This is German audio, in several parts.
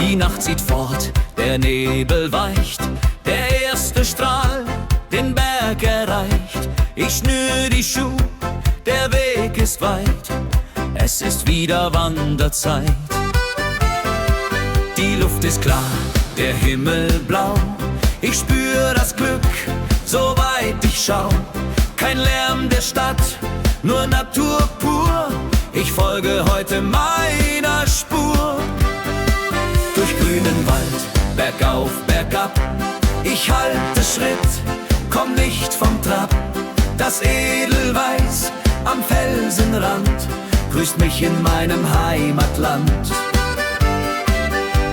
Die Nacht zieht fort, der Nebel weicht, der erste Strahl den Berg erreicht. Ich schnür die Schuhe, der Weg ist weit, es ist wieder Wanderzeit. Die Luft ist klar, der Himmel blau, ich spür das Glück, soweit ich schau. Kein Lärm der Stadt, nur Natur pur, ich folge heute meiner Spur. Durch grünen Wald, bergauf, bergab, ich halte Schritt, komm nicht vom Trab. Das Edelweiß am Felsenrand grüßt mich in meinem Heimatland.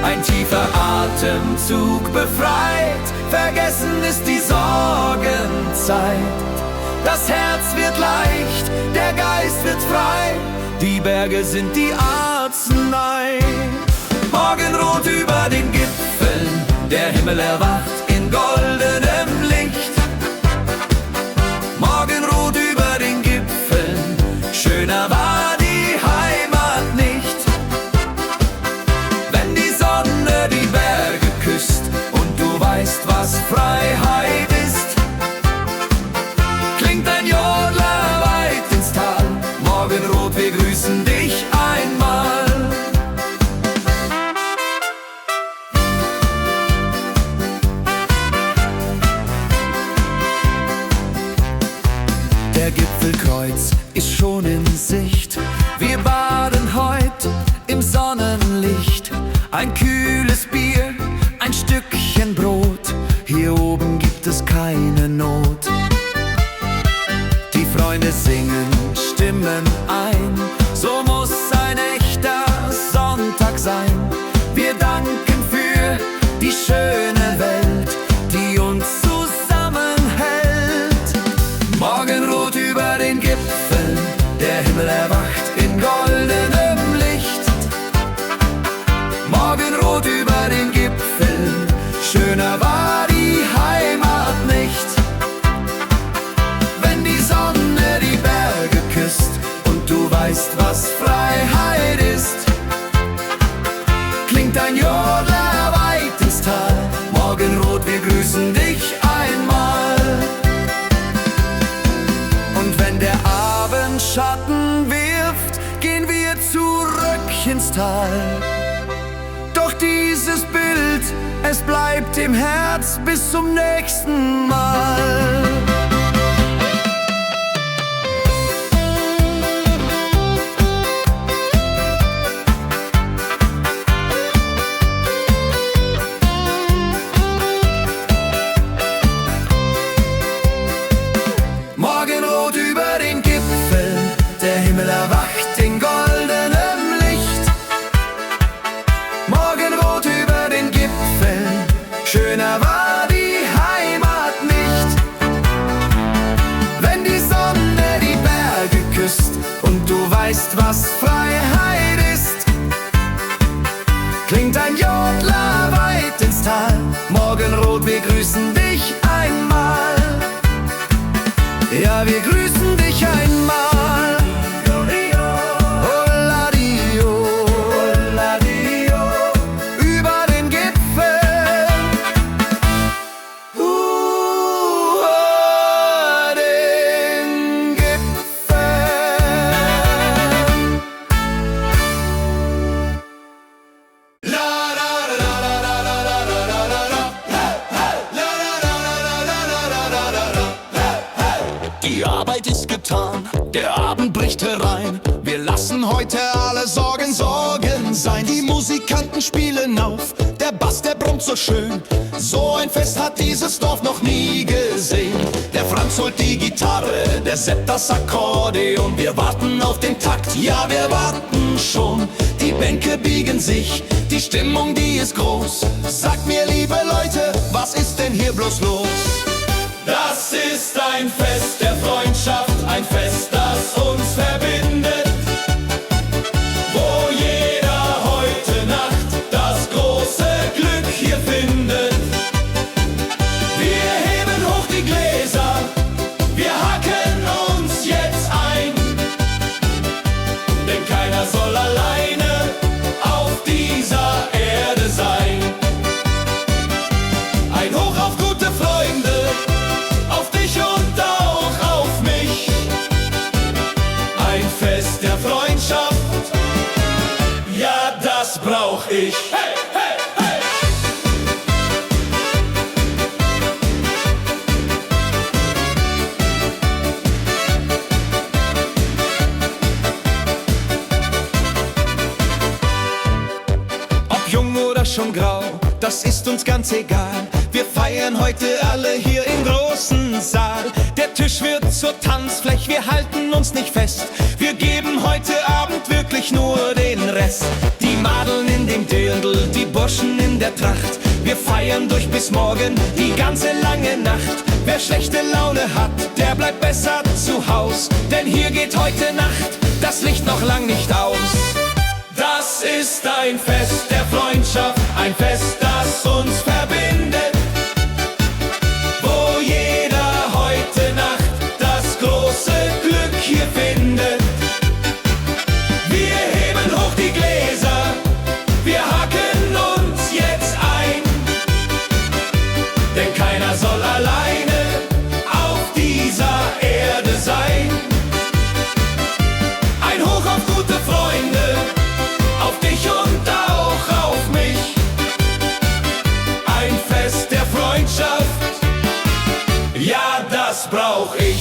Ein tiefer Atemzug befreit, vergessen ist die Sorgenzeit. Das Herz wird leicht, der Geist wird frei, die Berge sind die Arznei. Morgenrot über den Gipfeln, der Himmel erwacht in goldenem Licht. Morgenrot über den Gipfeln, schöner war die Heimat nicht. Wenn die Sonne die Berge küsst und du weißt, was Freiheit ist, klingt ein Jodler weit ins Tal. Morgenrot, wir grüßen dich einmal. Der Gipfelkreuz ist schon in Sicht, wir baden heut im Sonnenlicht. Ein kühles Bier, ein Stückchen Brot, hier oben gibt es keine Not. Die Freunde singen, stimmen ein, so muss ein echter Sonntag sein. Wir danken für die schöne Welt, die uns zusammenhält. Morgenrot über den Gipfeln, der Himmel erwacht in goldenem Licht. Morgenrot über den Gipfeln, schöner war die Heimat nicht. Wenn die Sonne die Berge küsst und du weißt, was Freiheit ist, klingt ein Jodler weit ins Tal. Morgenrot, wir grüßen dich einmal. Und wenn der Abend Schatten wirft, gehen wir zurück ins Tal. Doch dieses Bild, es bleibt im Herz bis zum nächsten Mal. Morgenrot über den Gipfeln, der Himmel erwacht in goldenem Licht. Morgenrot über den Gipfeln, schöner war die Heimat nicht. Wenn die Sonne die Berge küsst und du weißt, was Freiheit ist, klingt ein Jodler weit ins Tal. Morgenrot, wir grüßen dich einmal. Ja, wir grüßen dich einmal. Ola-dio, ola-dio, über den Gipfeln. Den Gipfeln. Die Arbeit ist getan, der Abend bricht herein. Wir lassen heute alle Sorgen sein. Die Musikanten spielen auf, der Bass, der brummt so schön. So ein Fest hat dieses Dorf noch nie gesehen. Der Franz holt die Gitarre, der Sepp das Akkordeon. Wir warten auf den Takt, ja wir warten schon. Die Bänke biegen sich, die Stimmung die ist groß. Sagt mir liebe Leute, was ist denn hier bloß los? Das ist ein Fest der Freundschaft, ein Fest, das uns verbindet, wo jeder heute Nacht das große Glück hier findet. Wir heben hoch die Gläser, wir hacken uns jetzt ein, denn keiner soll alleine auf dieser Erde sein. brauch ich. Hey, hey, hey. Ob jung oder schon grau, das ist uns ganz egal. Wir feiern heute alle hier im großen Saal. Der Tisch wird zur Tanzfläche, wir halten uns nicht fest. Wir geben heute Abend wirklich nur den Rest. Die Madeln in dem Dirndl, die Burschen in der Tracht. Wir feiern durch bis morgen, die ganze lange Nacht. Wer schlechte Laune hat, der bleibt besser zu Haus. Denn hier geht heute Nacht das Licht noch lang nicht aus. Das ist ein Fest der Freundschaft, ein Fest, das uns verbindet. Wo jeder heute Nacht das große Glück hier findet. Wir heben hoch die Gläser, wir hacken uns jetzt ein. Denn keiner soll alleine auf dieser Erde sein. Ein Hoch auf gute Freunde, auf dich und auch auf mich. Ein Fest der Freundschaft, ja, das brauch ich.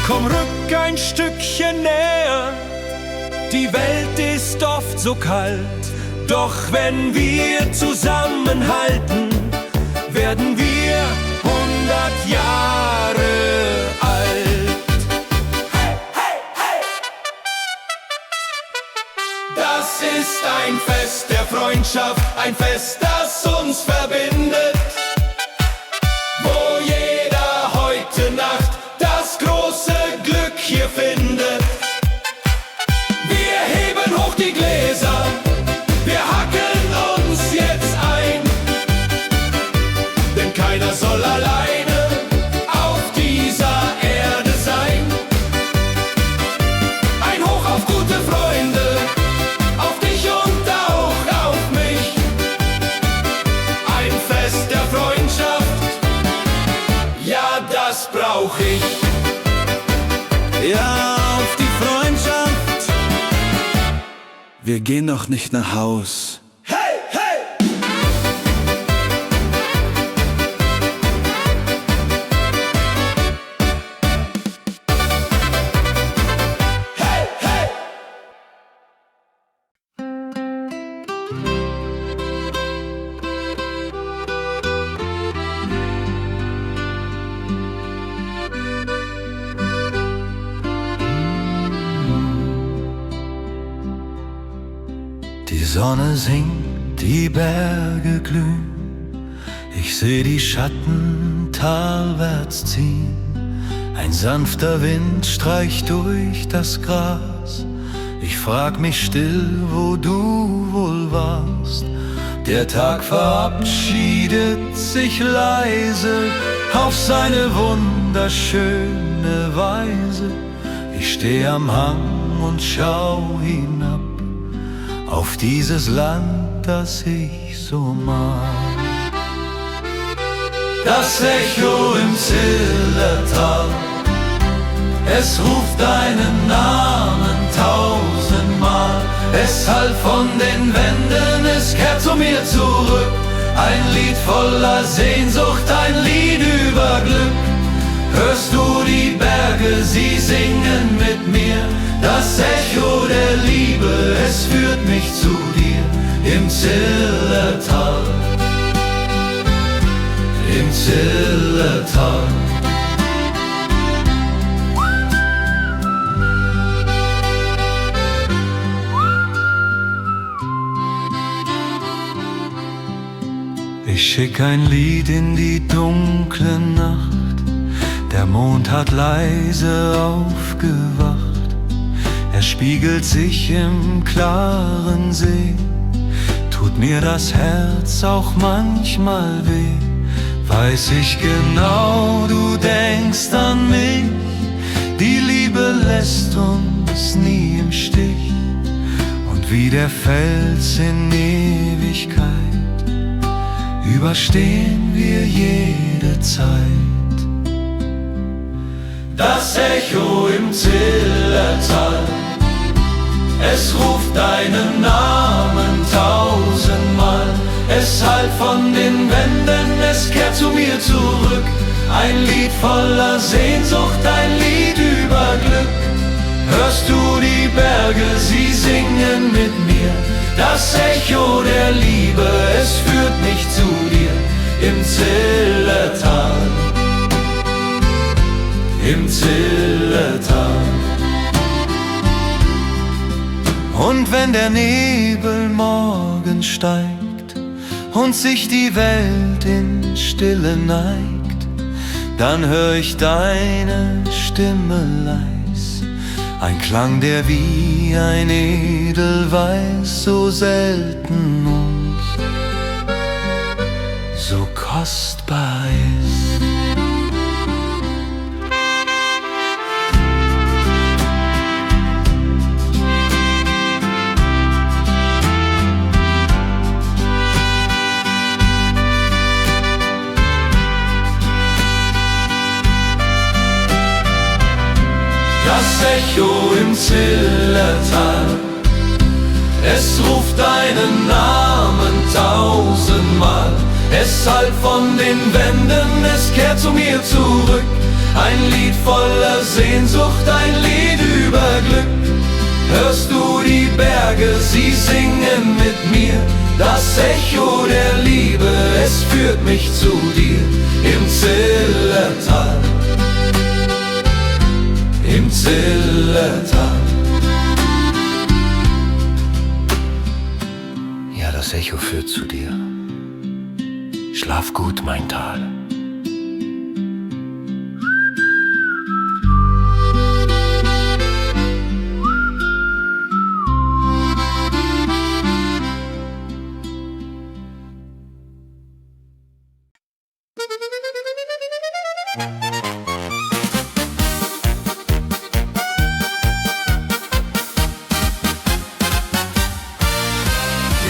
Komm, rück ein Stückchen näher. Die Welt ist oft so kalt, doch wenn wir zusammenhalten, werden wir 100 Jahre alt. Hey, hey, hey. Das ist ein Fest der Freundschaft, ein Fest, das uns verbindet. Wo jeder heute Nacht das große Glück hier findet. Wir heben hoch die Gläser, wir hacken uns jetzt ein. Denn keiner soll alleine auf dieser Erde sein. Ein Hoch auf gute Freunde, auf dich und auch auf mich. Ein Fest der Freundschaft, ja, das brauch ich. Ja, auf die Freundschaft. Wir gehen noch nicht nach Haus. Hey, hey! Hey, hey! Die Sonne sinkt, die Berge glühen. Ich seh die Schatten talwärts ziehen. Ein sanfter Wind streicht durch das Gras. Ich frag mich still, wo du wohl warst. Der Tag verabschiedet sich leise auf seine wunderschöne Weise. Ich steh am Hang und schau hinab auf dieses Land, das ich so mag. Das Echo im Zillertal, es ruft deinen Namen tausendmal. Es hallt von den Wänden, es kehrt zu mir zurück. Ein Lied voller Sehnsucht, ein Lied über Glück. Hörst du die Berge, sie singen mit mir. Das Echo der Liebe, es führt mich zu dir im Zillertal. Im Zillertal. Ich schick ein Lied in die dunkle Nacht. Der Mond hat leise aufgewacht. Er spiegelt sich im klaren See. Tut mir das Herz auch manchmal weh. Weiß ich genau, du denkst an mich. Die Liebe lässt uns nie im Stich. Und wie der Fels in Ewigkeit überstehen wir jede Zeit. Das Echo im Zillertal, Es ruft deinen Namen tausendmal. Es hallt von den Wänden, es kehrt zu mir zurück. Ein Lied voller Sehnsucht, ein Lied über Glück. Hörst du die Berge, sie singen mit mir. Das Echo der Liebe, es führt mich zu dir. Im Zillertal, im Zillertal. Und wenn der Nebel morgen steigt und sich die Welt in Stille neigt, dann hör ich deine Stimme leis, ein Klang, der wie ein Edelweiß so selten und so kostbar ist. Das Echo im Zillertal, es ruft deinen Namen tausendmal. Es hallt von den Wänden, es kehrt zu mir zurück. Ein Lied voller Sehnsucht, ein Lied über Glück. Hörst du die Berge, sie singen mit mir. Das Echo der Liebe, es führt mich zu dir. Im Zillertal, im Zillertal. Ja, das Echo führt zu dir. Schlaf gut, mein Tal.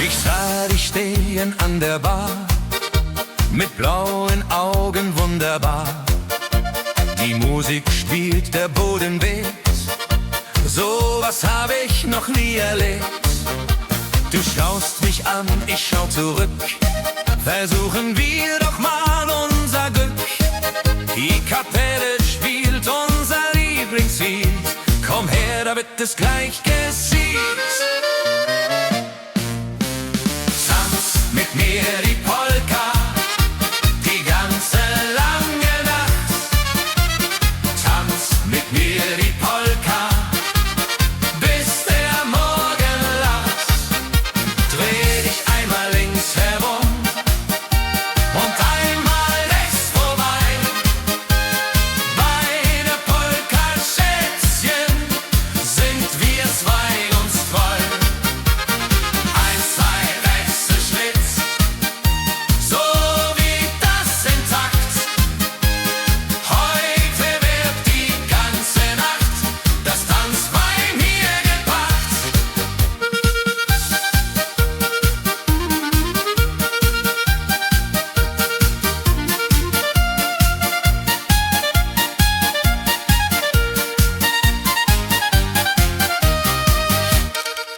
Ich sah dich stehen an der Bar, mit blauen Augen wunderbar. Die Musik spielt, der Boden weht, sowas hab ich noch nie erlebt. Du schaust mich an, ich schau zurück, versuchen wir doch mal unser Glück. Die Kapelle spielt unser Lieblingslied, komm her, da wird es gleich gesiezt. Mit mir die Polka, die ganze lange Nacht. Tanz mit mir die Polka, bis der Morgen lacht. Dreh dich einmal links herum und einmal rechts vorbei. Bei der Polka, Schätzchen, sind wir zwei uns treu. Eins, zwei, nächster Schritt, so wie das in Takt. Heute wird die ganze Nacht das Tanz bei mir gepackt.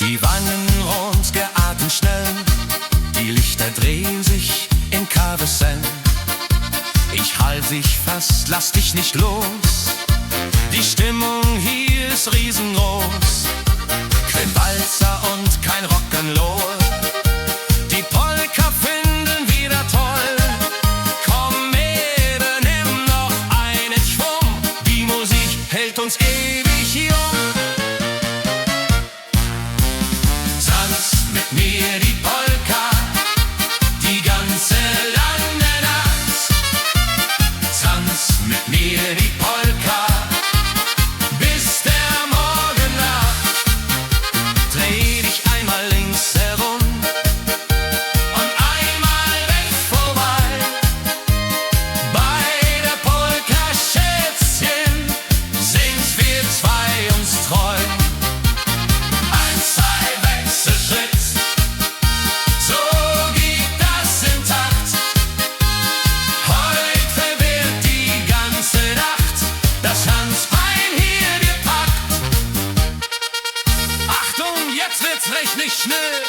Die Wangen rund, der Atem schnell, die Lichter drehen sich im Karussell. Ich halt dich fast, lass dich nicht los. Die Stimmung hier ist riesengroß. Kein Walzer und kein Rock'n'Roll. Die Polka finden wieder toll. Komm, Mädel, nimm noch einen Schwung. Die Musik hält uns ewig jung. Tanz mit mir die Polka, die ganze lange Nacht. Tanz mit mir die Polka, bis der Morgen lacht. Dreh dich einmal links herum und einmal weg vorbei. Bei der Polka, Schätzchen, sind wir zwei uns treu. Eins, zwei, Wechselschritt, schnell.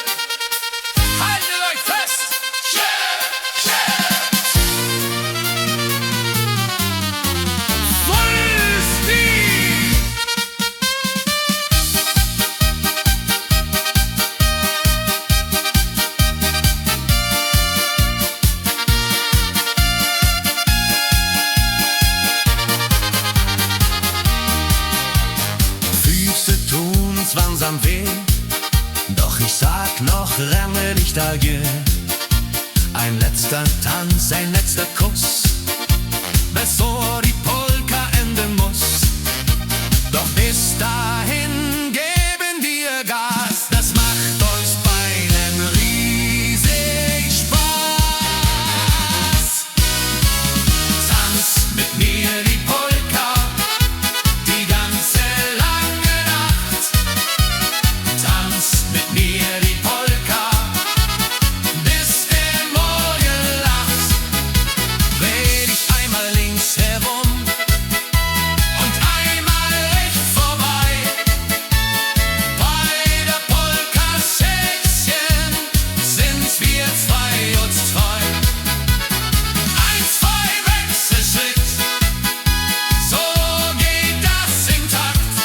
Haltet euch fest. Langsam weh, doch ich sag noch lange nicht adieu. Ein letzter Tanz, ein letzter Kuss, bevor die Polka enden muss. Doch bis dahin geben wir Gas, das macht uns beiden riesig Spaß. Tanz mit mir die Polka, die ganze lange Nacht. Tanz mit mir die Polka, bis der Morgen lacht. Dreh dich einmal links herum und einmal rechts vorbei. Bei der Polka-Schätzchen sind wir zwei und zwei. 1, 2, Wechselschritt, so geht das im Takt.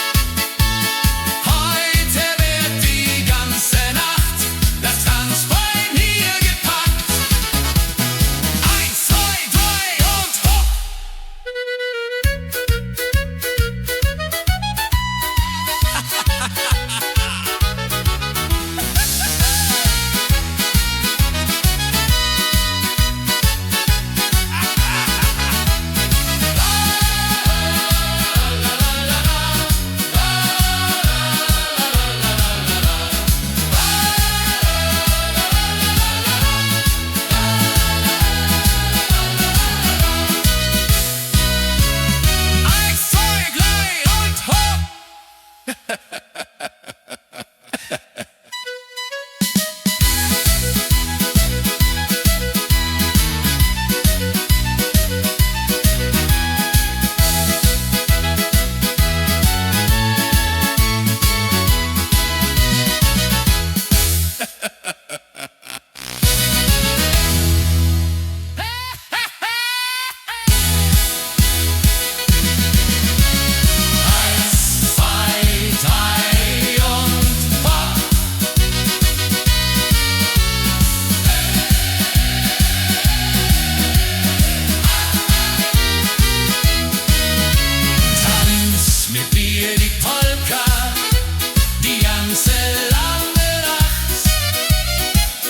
Heute wird die ganze Nacht das Tanzbein hier gepackt. 1, 2, 3 und hopp! Eins, zwei, drei und hopp! Eins, zwei, drei und hopp! Tanz mit mir die Polka, die ganze lange Nacht.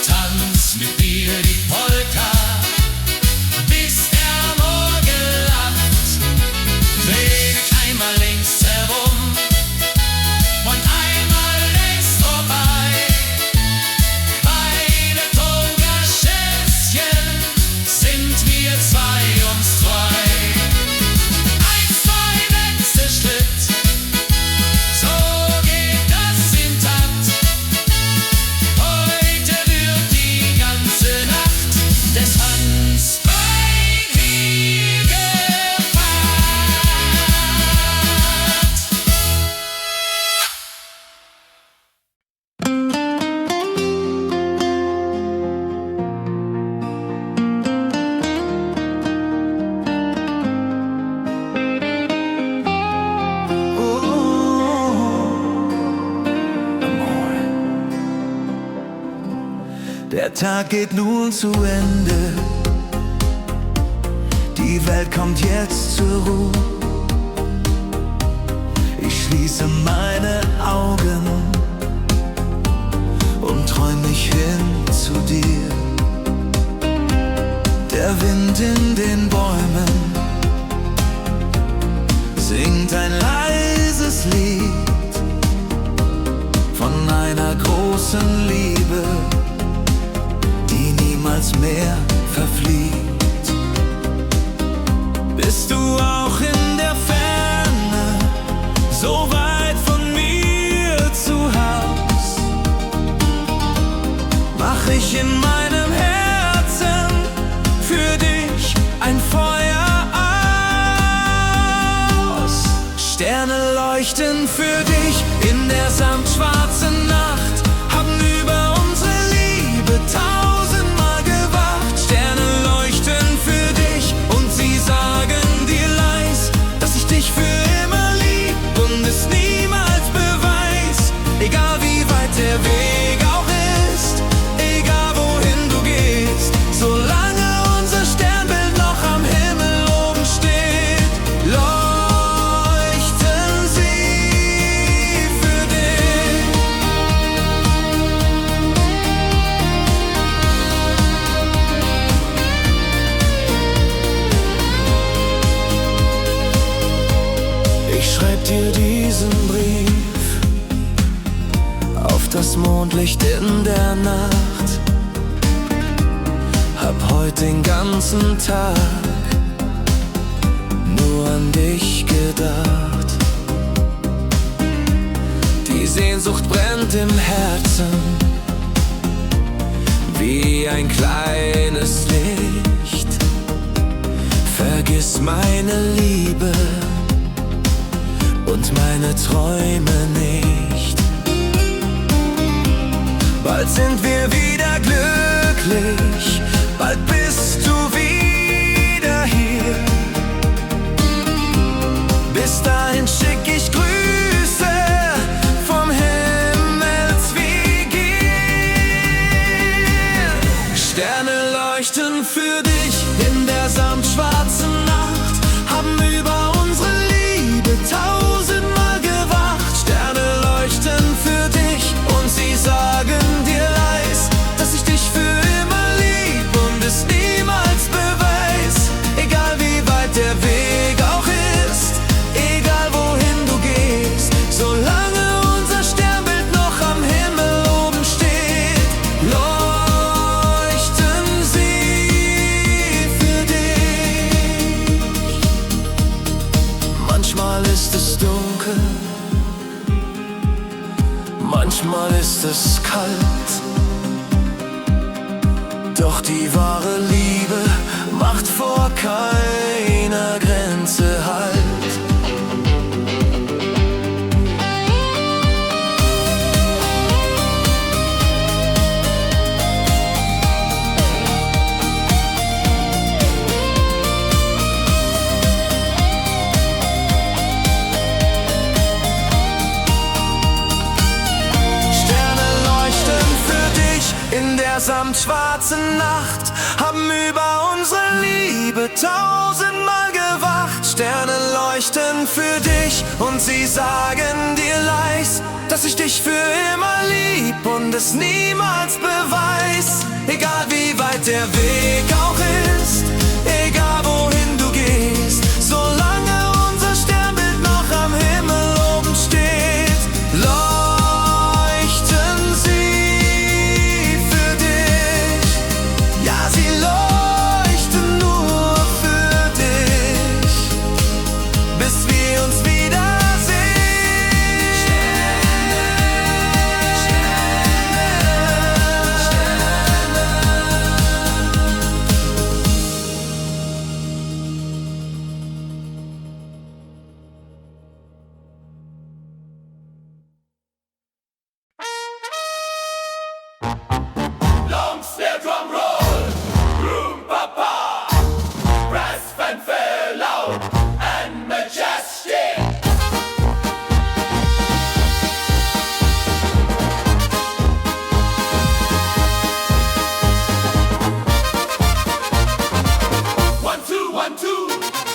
Tanz mit mir die Polka, bis der Morgen lacht. Dreh dich einmal links herum und einmal rechts vorbei. Bei der Polka-Schätzchen sind wir zwei und zwei. 1, 2, Wechselschritt, so geht das im Takt. Heute wird die ganze Nacht des Tanzbein hier gepackt. Der Tag geht nun zu Ende, die Welt kommt jetzt zur Ruhe. Ich schließe meine Augen und träum mich hin zu dir. Der Wind in den Bäumen singt ein leises Lied von einer großen Liebe, die niemals mehr verfliegt. Bist du auch in der Ferne, so weit von mir zu Haus? Mach ich in meinem Herzen für dich ein Feuer aus. Sterne leuchten für dich in der samtschwarzen Nacht, haben über Mondlicht in der Nacht. Hab heute den ganzen Tag nur an dich gedacht. Die Sehnsucht brennt im Herzen wie ein kleines Licht. Vergiss meine Liebe und meine Träume nicht. Bald sind wir wieder glücklich, bald bist du wieder hier. Bis dahin schick ich Grüße vom Himmelsweg. Sterne leuchten für dich in der samtschwarzen Nacht, haben über unsere Liebe tausendmal gewacht. Sterne leuchten für dich und sie sagen dir leis, dass ich dich für immer lieb und es niemals beweis. Egal wie weit der Weg auch ist, egal wohin du gehst, solange unser Sternbild noch am Himmel oben steht, leuchten sie für dich. Manchmal ist es dunkel, manchmal ist es kalt, doch die wahre Liebe macht vor keiner Grenze Halt. In der samtschwarzen Nacht, haben über unsere Liebe tausendmal gewacht. Sterne leuchten für dich und sie sagen dir leis, dass ich dich für immer lieb und es niemals beweis. Egal wie weit der Weg auch ist, egal wohin du gehst, solange unser Sternbild noch am Himmel oben steht, leuchten sie.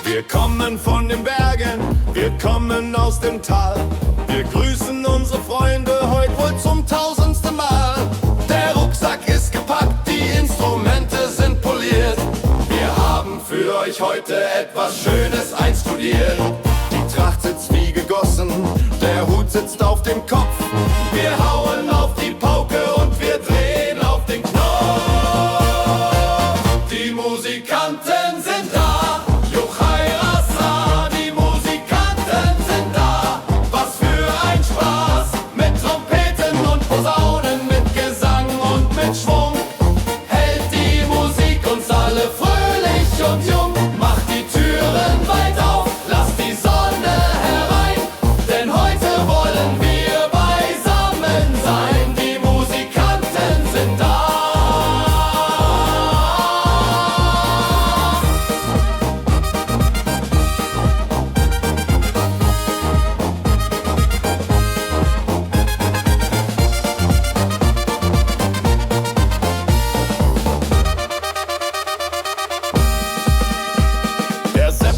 Wir kommen von den Bergen, wir kommen aus dem Tal. Wir grüßen unsere Freunde heute wohl zum 1000. Mal. Der Rucksack ist gepackt, die Instrumente sind poliert. Wir haben für euch heute etwas Schönes einstudiert. Die Tracht sitzt wie gegossen, der Hut sitzt auf dem Kopf. Wir hauen auf die Pauke und wir drehen auf den Knopf. Die Musikanten sind da.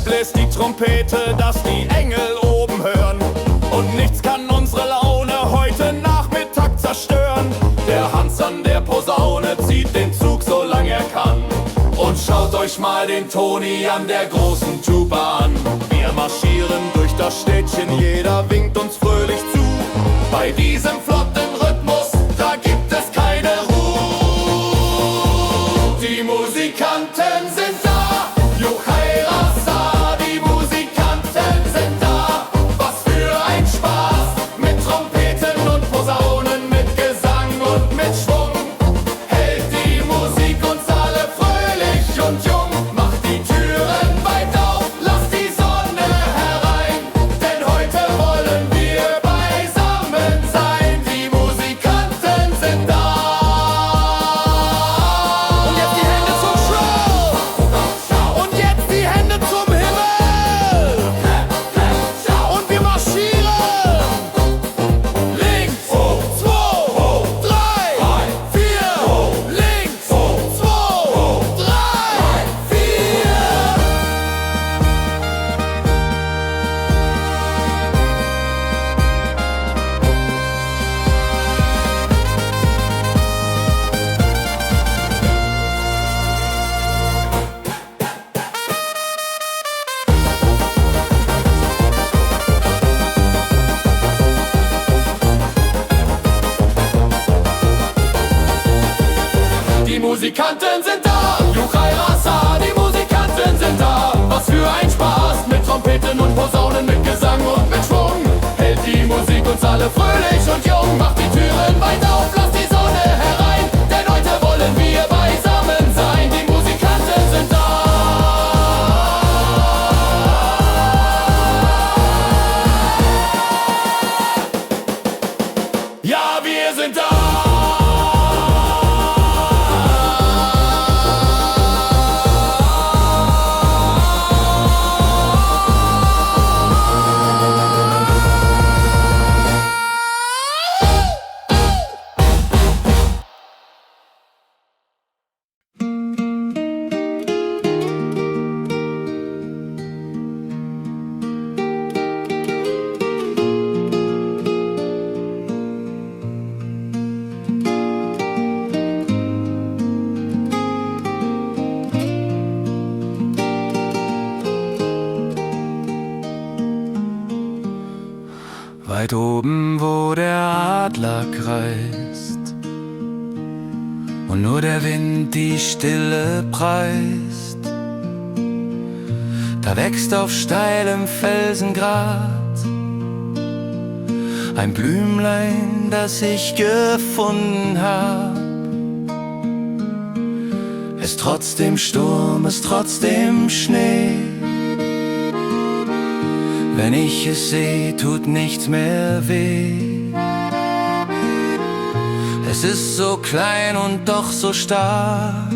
Bläst die Trompete, dass die Engel oben hören. Und nichts kann unsere Laune heute Nachmittag zerstören. Der Hans an der Posaune zieht den Zug, solange er kann. Und schaut euch mal den Toni an der großen Tuba an. Wir marschieren durch das Städtchen, jeder winkt uns fröhlich zu. Bei diesem flotten Rhythmus, da gibt die Musikanten sind da. Juchai Rasa, die Musikanten sind da. Was für ein Spaß, mit Trompeten und Posaunen, mit Gesang und mit Schwung. Hält die Musik uns alle fröhlich und jung. Macht die Türen weit auf, lasst die Sonne herein. Denn heute wollen wir beisammen sein. Die Musikanten sind da. Ja, wir sind da. Weit oben, wo der Adler kreist und nur der Wind die Stille preist, da wächst auf steilem Felsengrat ein Blümlein, das ich gefunden hab. Es trotzdem Sturm, es trotzdem Schnee. Wenn ich es seh, tut nichts mehr weh. Es ist so klein und doch so stark,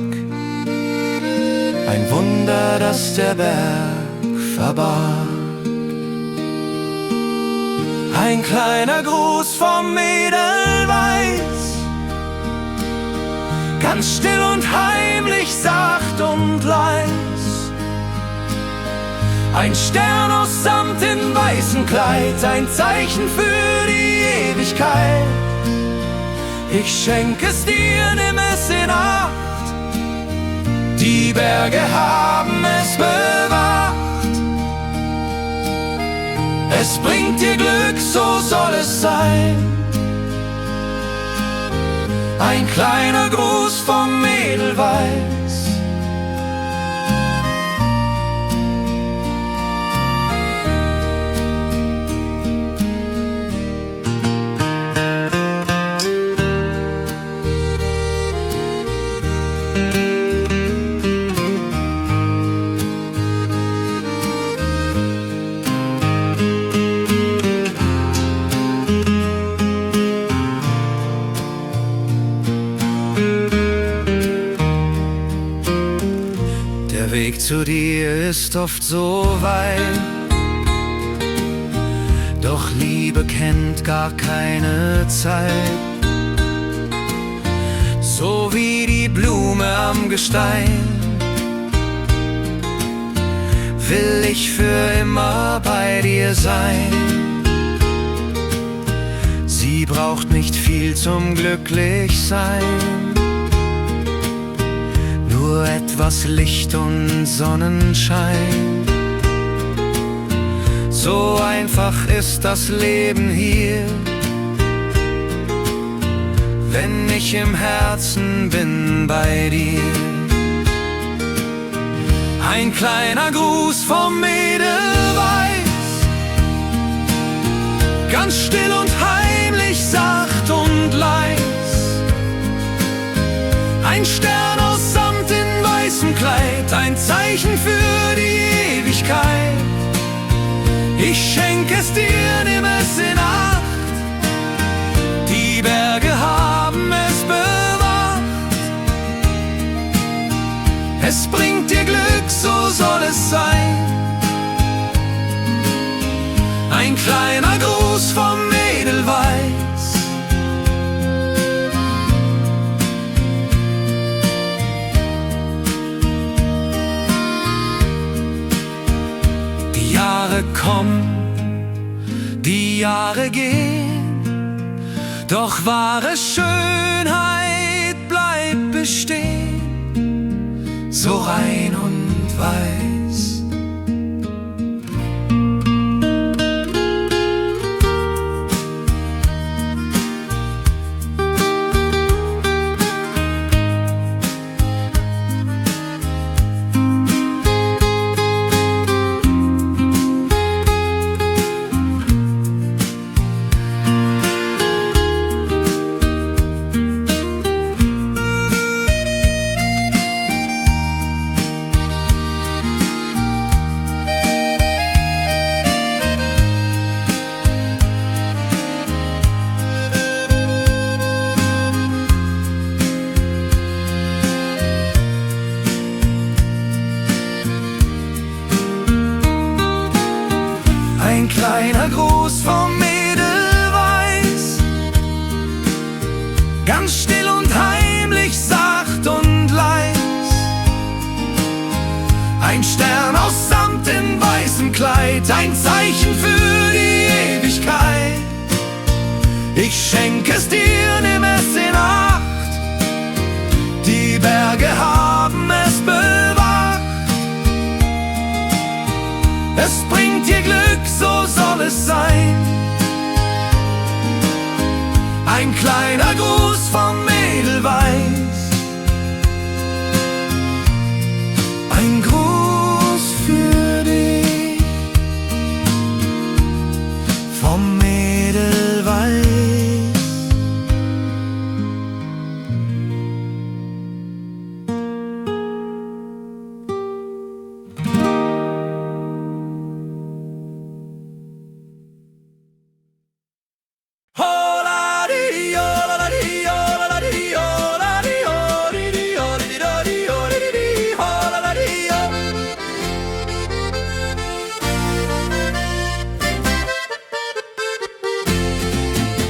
ein Wunder, das der Berg verbarg. Ein kleiner Gruß vom Edelweiß, ganz still und heimlich, sacht und leis. Ein Stern aus Samt in weißem Kleid, ein Zeichen für die Ewigkeit. Ich schenk es dir, nimm es in Acht. Die Berge haben es bewacht. Es bringt dir Glück, so soll es sein. Ein kleiner Gruß vom Edelweiß. Der Weg zu dir ist oft so weit, doch Liebe kennt gar keine Zeit. So wie die Blume am Gestein will ich für immer bei dir sein. Sie braucht nicht viel zum Glücklichsein, nur etwas Licht und Sonnenschein. So einfach ist das Leben hier, wenn ich im Herzen bin bei dir. Ein kleiner Gruß vom Edelweiß, ganz still und heimlich, sacht und leis. Ein Stern aus Samt in weißem Kleid, ein Zeichen für die Ewigkeit. Ich schenk es dir, nimm es in Acht. Die Berge haben es bewacht. Es bringt dir Glück, so soll es sein. Ein kleiner Gruß vom Edelweiß. Die Jahre kommen, die Jahre gehen, doch wahre Schönheit bleibt bestehen, so rein und weiß. Gruß vom Edelweiß, ganz still und heimlich, sacht und leis. Ein Stern aus Samt in weißem Kleid, ein Zeichen für die Ewigkeit. Ich schenke es dir, nimm es in Acht, die Berge haben es bewacht. Es bringt dir Glück, so soll es sein. Ein kleiner Gruß vom Edelweiß, ein Gruß für dich vom Edelweiß.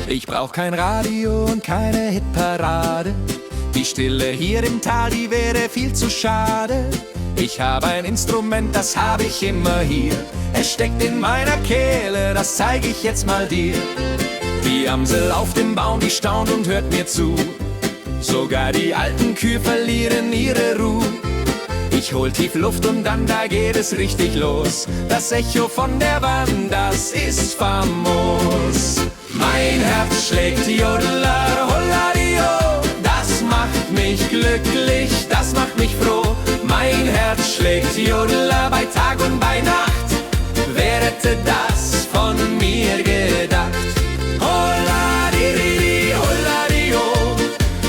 Ich brauch kein Radio und keine Hitparade. Die Stille hier im Tal, die wäre viel zu schade. Ich habe ein Instrument, das habe ich immer hier. Es steckt in meiner Kehle, das zeig ich jetzt mal dir. Die Amsel auf dem Baum, die staunt und hört mir zu. Sogar die alten Kühe verlieren ihre Ruhe. Ich hol tief Luft und dann, da geht es richtig los. Das Echo von der Wand, das ist famos. Mein Herz schlägt Jodler, Holladio. Das macht mich glücklich, das macht mich froh. Mein Herz schlägt Jodler bei Tag und bei Nacht. Wer hätte das von mir gedacht? Holladiri, Holladio.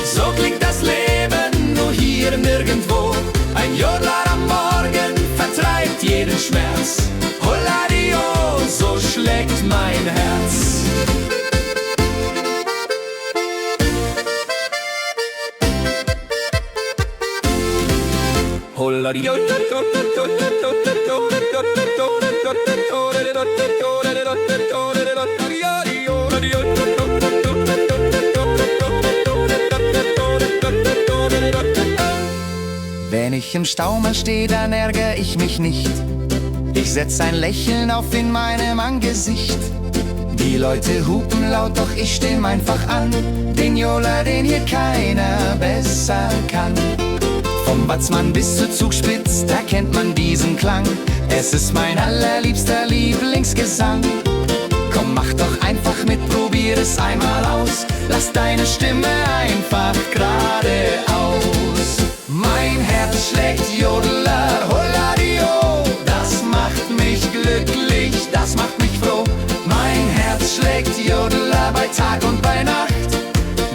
So klingt das Leben, nur hier nirgendwo. Ein Jodler am Morgen vertreibt jeden Schmerz. Holladio, so schlägt mein Herz. Wenn ich im Stau mal stehe, dann ärgere ich mich nicht. Ich setz ein Lächeln auf in meinem Angesicht. Die Leute hupen laut, doch ich stimm einfach an. Den Jola, den hier keiner besser kann. Vom Watzmann bis zur Zugspitz, da kennt man diesen Klang. Es ist mein allerliebster Lieblingsgesang. Komm, mach doch einfach mit, probier es einmal aus. Lass deine Stimme einfach geradeaus. Mein Herz schlägt Jodler, Holladio. Das macht mich glücklich, das macht mich froh. Mein Herz schlägt Jodler bei Tag und bei Nacht.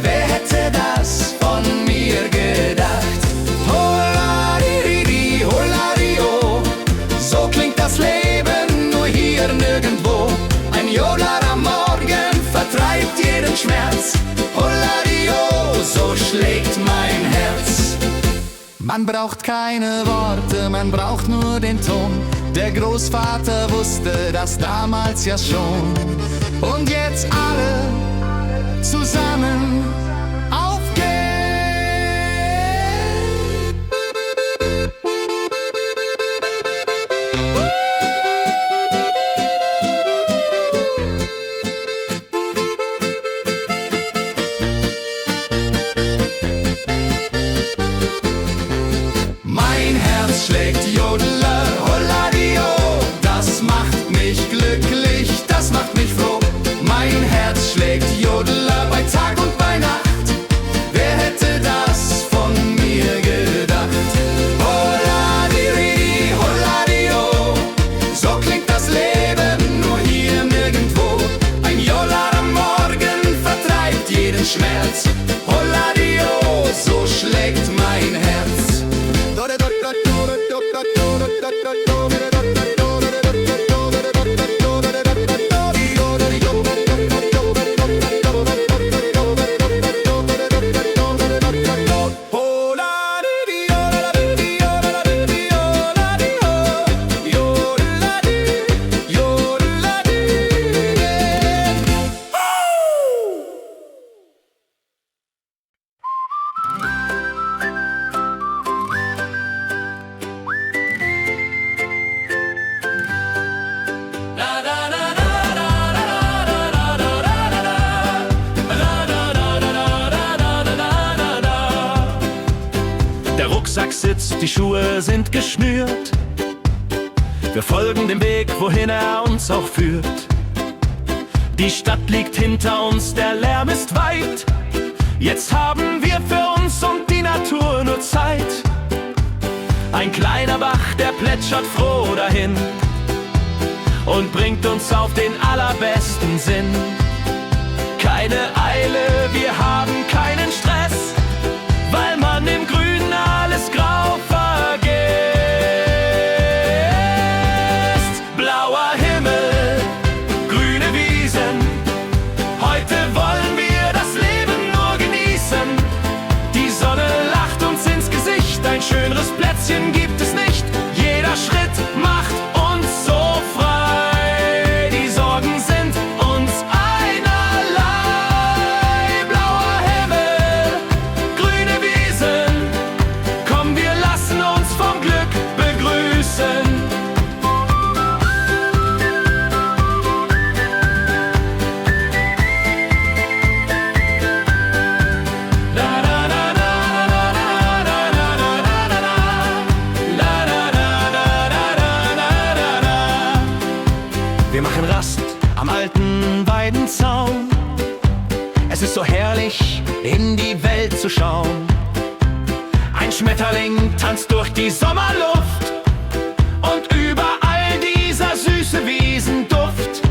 Wer hätte das von mir gedacht? Holladiri, Holladio. So klingt das Leben, nur hier nirgendwo. Ein Jodler am Morgen vertreibt jeden Schmerz. Holladio, so schlägt mein Herz. Man braucht keine Worte, man braucht nur den Ton. Der Großvater wusste das damals ja schon. Und jetzt alle zusammen auf geht's! Mein Herz schlägt Jodler, Holladio. Das macht mich glücklich, das macht mich froh. Mein Herz schlägt Jodler bei Tag und bei Nacht. Der Rucksack sitzt, die Schuhe sind geschnürt. Wir folgen dem Weg, wohin er uns auch führt. Die Stadt liegt hinter uns, der Lärm ist weit. Jetzt haben wir für uns und die Natur nur Zeit. Ein kleiner Bach, der plätschert froh dahin und bringt uns auf den allerbesten Sinn. Keine Eile, wir haben keinen Stress, weil man im Grünen alles grau vergisst. Blauer Himmel, grüne Wiesen, heute wollen wir das Leben nur genießen. Die Sonne lacht uns ins Gesicht, ein schöneres Plätzchen gibt es nicht. Jeder Schritt macht uns so frei, die Sorgen sind uns einerlei. Blauer Himmel, grüne Wiesen, komm, wir lassen uns vom Glück begrüßen. Wir machen Rast am alten Weidenzaun. Es ist so herrlich, in die Welt zu schauen. Ein Schmetterling tanzt durch die Sommerluft und überall dieser süße Wiesenduft.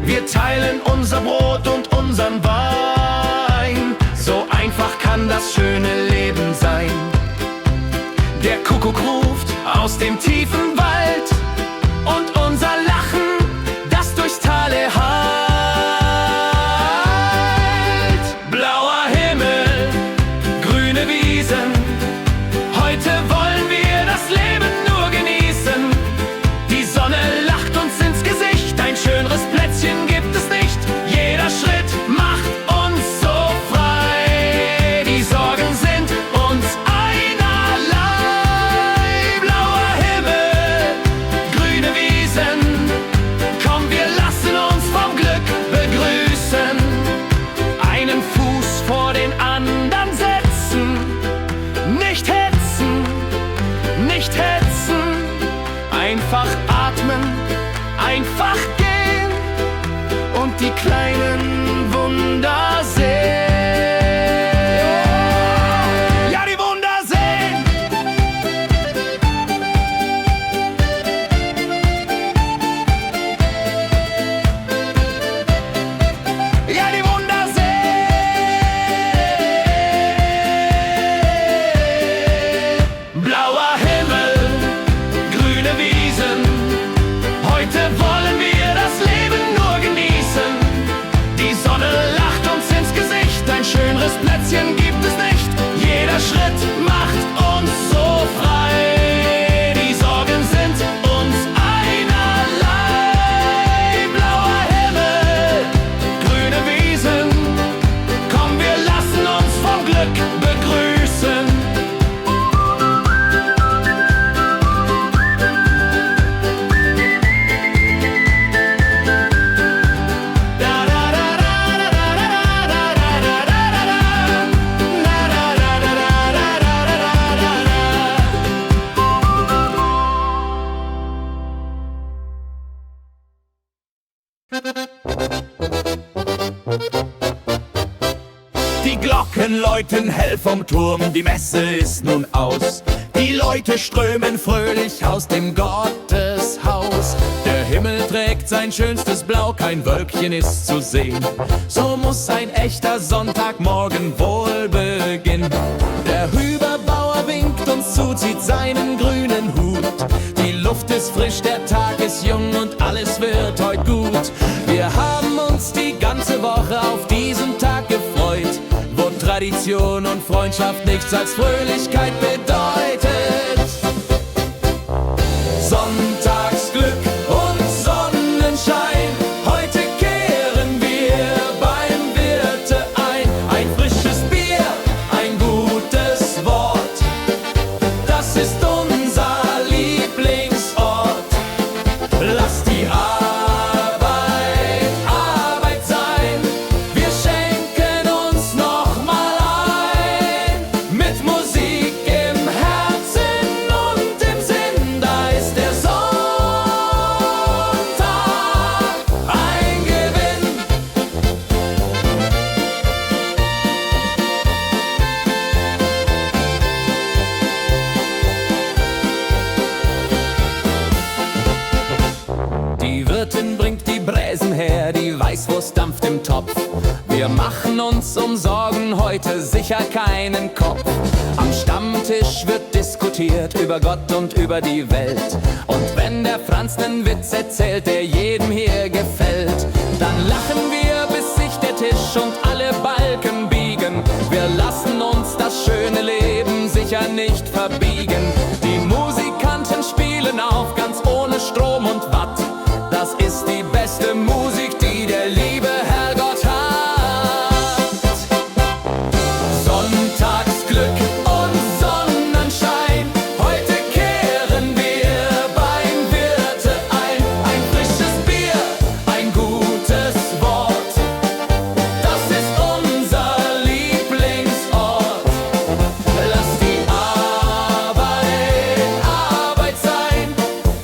Wir teilen unser Brot und unseren Wein. So einfach kann das schöne Leben sein. Der Kuckuck ruft aus dem tiefen Wald und unser Lachen, das durchs Tal erhallt. Blauer Himmel, grüne Wiesen, heute wollen wir das Leben nur genießen. Die Sonne lacht uns ins Gesicht, ein schöneres Plätzchen gibt es nicht. Jeder Schritt macht uns so frei, die Sorgen sind uns einerlei. Blauer Himmel, grüne Wiesen, komm, wir lassen uns vom Glück begrüßen. Einen Fuß vor den anderen setzen, nicht hetzen, nicht hetzen. Einfach atmen, einfach gehen und die kleinen Wunder sehen. Ja, die Wunder sehen. Ja, die Wunder sehen. Blauer Himmel, grüne Wiesen, heute wollen wir das Leben nur genießen. Die Sonne lacht uns ins Gesicht, ein schöneres Plätzchen gibt es nicht. Jeder Schritt macht uns so frei, die Sorgen sind uns einerlei. Blauer Himmel, grüne Wiesen, komm, wir lassen uns vom Glück begrüßen. Die Glocken läuten hell vom Turm, die Messe ist nun aus. Die Leute strömen fröhlich aus dem Gotteshaus. Der Himmel trägt sein schönstes Blau, kein Wölkchen ist zu sehen. So muss ein echter Sonntagmorgen wohl beginnen. Der Hüberbauer winkt uns zu, zieht seinen grünen Hut. Die Luft ist frisch, der Tag ist jung und alles wird heute gut. Wir haben uns die ganze Woche auf diesen Tag gefreut, wo Tradition und Freundschaft nichts als Fröhlichkeit bedeutet. Sonntagsglück und Sonnenschein, heute kehren wir beim Wirte ein. Ein frisches Bier, ein gutes Wort, das ist unser Lieblingsort. Lass die Arbeit Arbeit sein, wir schenken uns noch mal ein. Mit Musik machen uns um Sorgen heute sicher keinen Kopf. Am Stammtisch wird diskutiert über Gott und über die Welt. Und wenn der Franz nen Witz erzählt, der jedem hier gefällt, dann lachen wir, bis sich der Tisch und alle Balken biegen. Wir lassen uns das schöne Leben sicher nicht verbiegen. Die Musikanten spielen auf, ganz ohne Strom und Watt. Das ist die beste Musik, die der liebe Herrgott hat. Sonntagsglück und Sonnenschein, heute kehren wir beim Wirte ein. Ein frisches Bier, ein gutes Wort, das ist unser Lieblingsort. Lass die Arbeit Arbeit sein,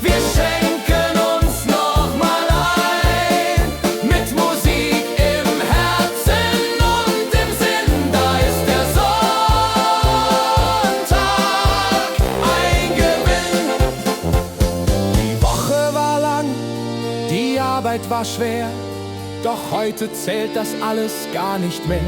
wir schenken uns noch mal ein. Mit Musik im Herzen und im Sinn, da ist der Sonntag ein Gewinn. Die Woche war lang, die Arbeit war schwer, doch heute zählt das alles gar nicht mehr.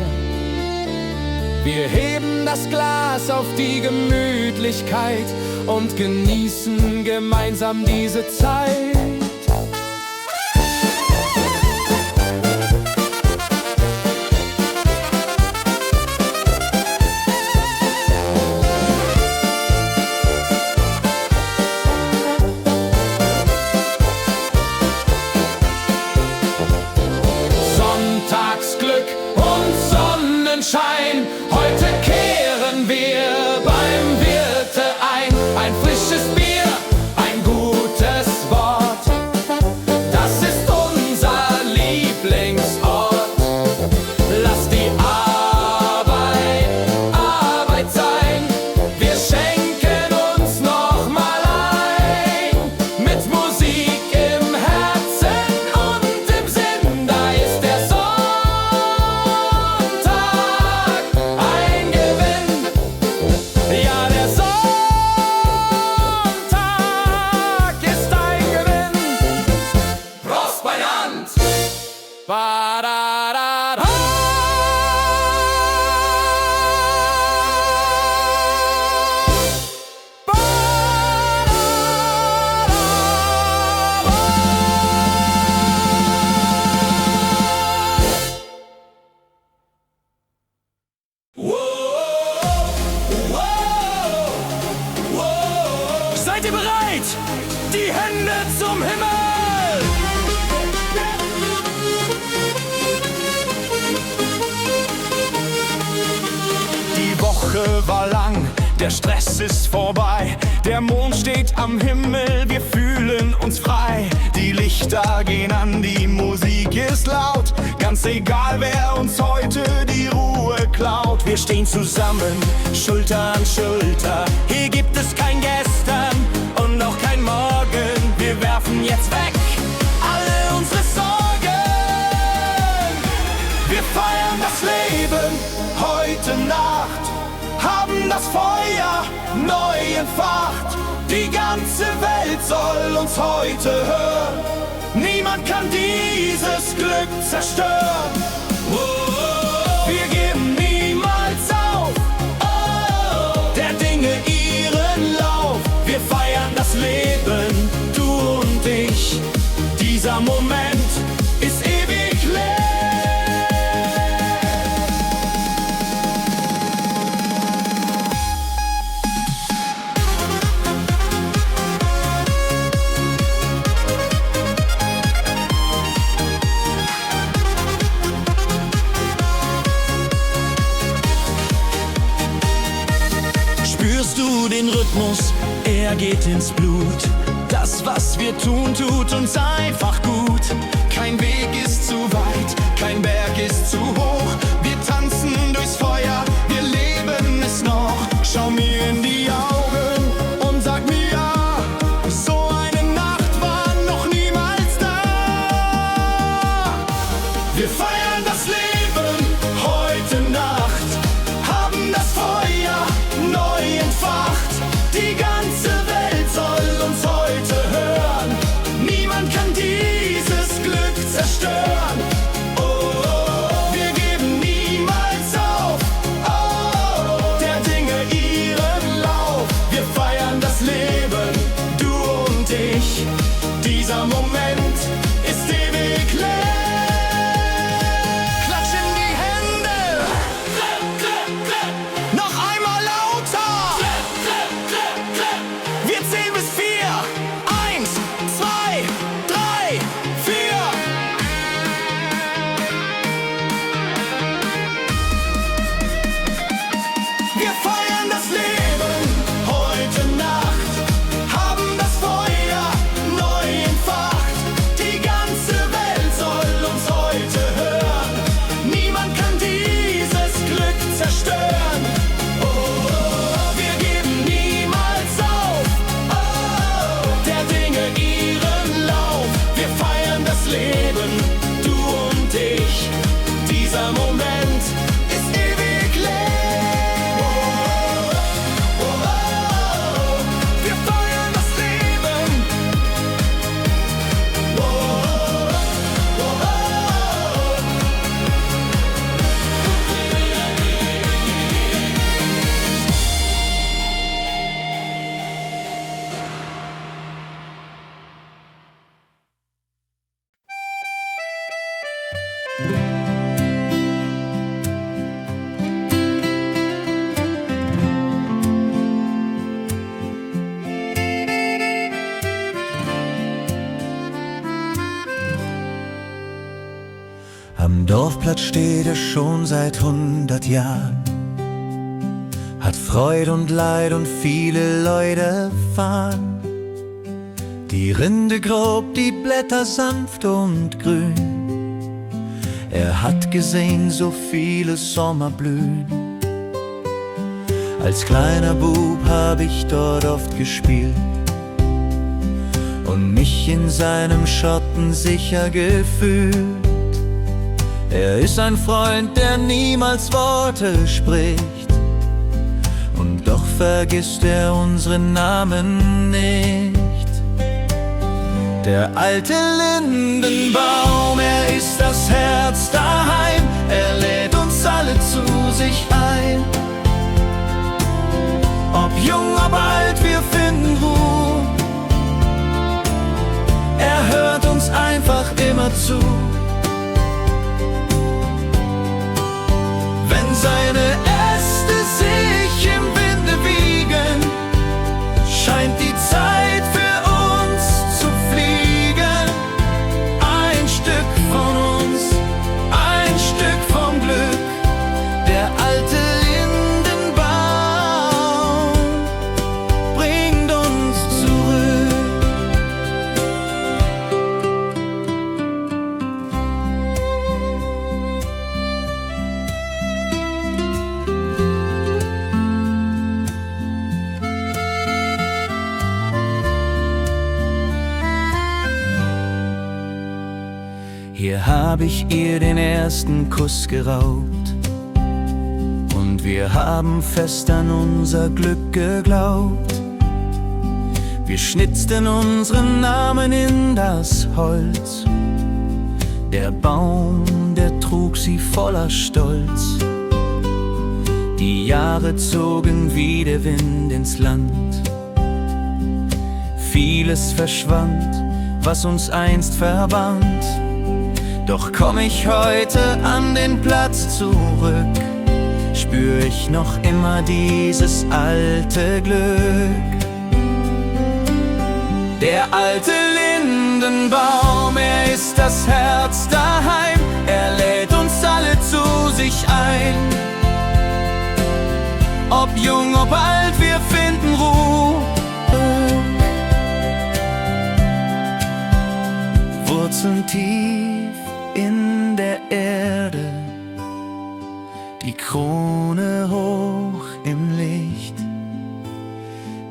Wir heben das Glas auf die Gemütlichkeit und genießen gemeinsam diese Zeit. Sonntagsglück und Sonnenschein, heute kehren wir beim Wirte ein. Ein frisches Bier, ein gutes Wort, das ist unser Lieblingsort. Lass die Arbeit Arbeit sein, wir schenken uns noch mal ein. Mit Musik im Herzen und im Sinn, da ist der Sonntag ein Gewinn. Ja, der Sonntag ist ein Gewinn. Prost beieinander! Ba-da-da-da. Seid ihr bereit? Die Hände zum Himmel! Die Woche war lang, der Stress ist vorbei. Der Mond steht am Himmel, wir fühlen uns frei. Die Lichter gehen an, die Musik ist laut. Ganz egal, wer uns heute die Ruhe klaut. Wir stehen zusammen, Schulter an Schulter. Hier gibt es kein Gestern und auch kein Morgen. Wir werfen jetzt weg alle unsere Sorgen. Wir feiern das Leben heute Nacht, haben das Feuer neu entfacht. Die ganze Welt soll uns heute hören. Niemand kann dieses Glück zerstören. Wir geben niemals auf, der Dinge ihren Lauf. Wir feiern das Leben, du und ich. Dieser Moment ist ewig leer. Spürst du den Rhythmus? Er geht ins Blut. Das, was wir tun, tut uns einfach gut. Kein Weg ist zu weit, kein Berg ist zu hoch. Wir tanzen durchs Feuer, wir leben es noch. Schau mir in die Augen und sag mir ja, so eine Nacht war noch niemals da. Wir feiern das Leben heute Nacht, haben das Feuer neu entfacht. Die ganze Welt soll uns heute hören. Niemand kann dieses Glück zerstören. Oh, wir geben Dorfplatz steht er schon seit 100 Jahren, hat Freud und Leid und viele Leute fahren. Die Rinde grob, die Blätter sanft und grün. Er hat gesehen so viele Sommer blühen. Als kleiner Bub hab ich dort oft gespielt und mich in seinem Schatten sicher gefühlt. Er ist ein Freund, der niemals Worte spricht, und doch vergisst er unseren Namen nicht. Der alte Lindenbaum, er ist das Herz daheim, er lädt uns alle zu sich ein. Ob jung, ob alt, wir finden Ruhe, er hört uns einfach immer zu. Wenn seine Äste sich im Winde wiegen, scheint die Zeit für uns zu fliegen. Ein Stück von uns, ein Stück vom Glück, der alte Lindenbaum bringt uns zurück. Hier hab ich ihr den ersten Kuss geraubt, und wir haben fest an unser Glück geglaubt. Wir schnitzten unseren Namen in das Holz, der Baum, der trug sie voller Stolz. Die Jahre zogen wie der Wind ins Land, vieles verschwand, was uns einst verband. Doch komm ich heute an den Platz zurück, spür ich noch immer dieses alte Glück. Der alte Lindenbaum, er ist das Herz daheim, er lädt uns alle zu sich ein. Ob jung, ob alt, wir finden Ruhe. Wurzeln tief in der Erde, die Krone hoch im Licht.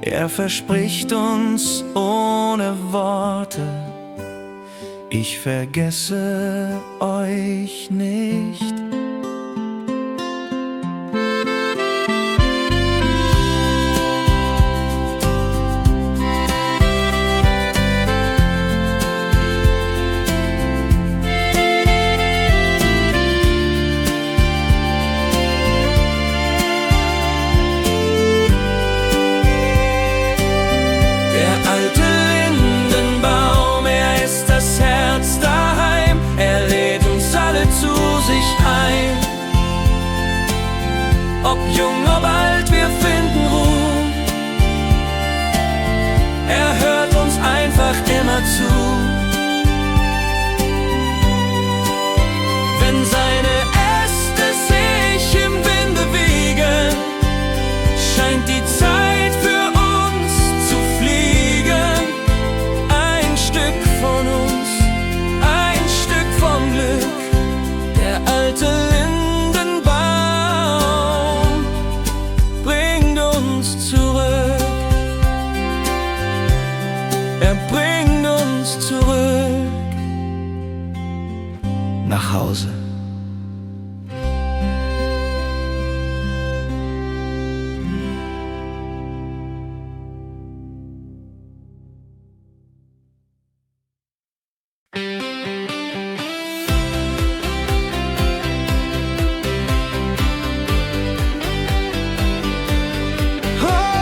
Er verspricht uns ohne Worte: Ich vergesse euch nicht. Ob jung, ob alt, wir finden Ruhe. Er hört uns einfach immer zu. Wenn seine Äste sich im Winde wiegen, scheint die Zeit für uns zu fliegen. Ein Stück von uns, ein Stück vom Glück, der alte bringt uns zurück nach Hause. Oh!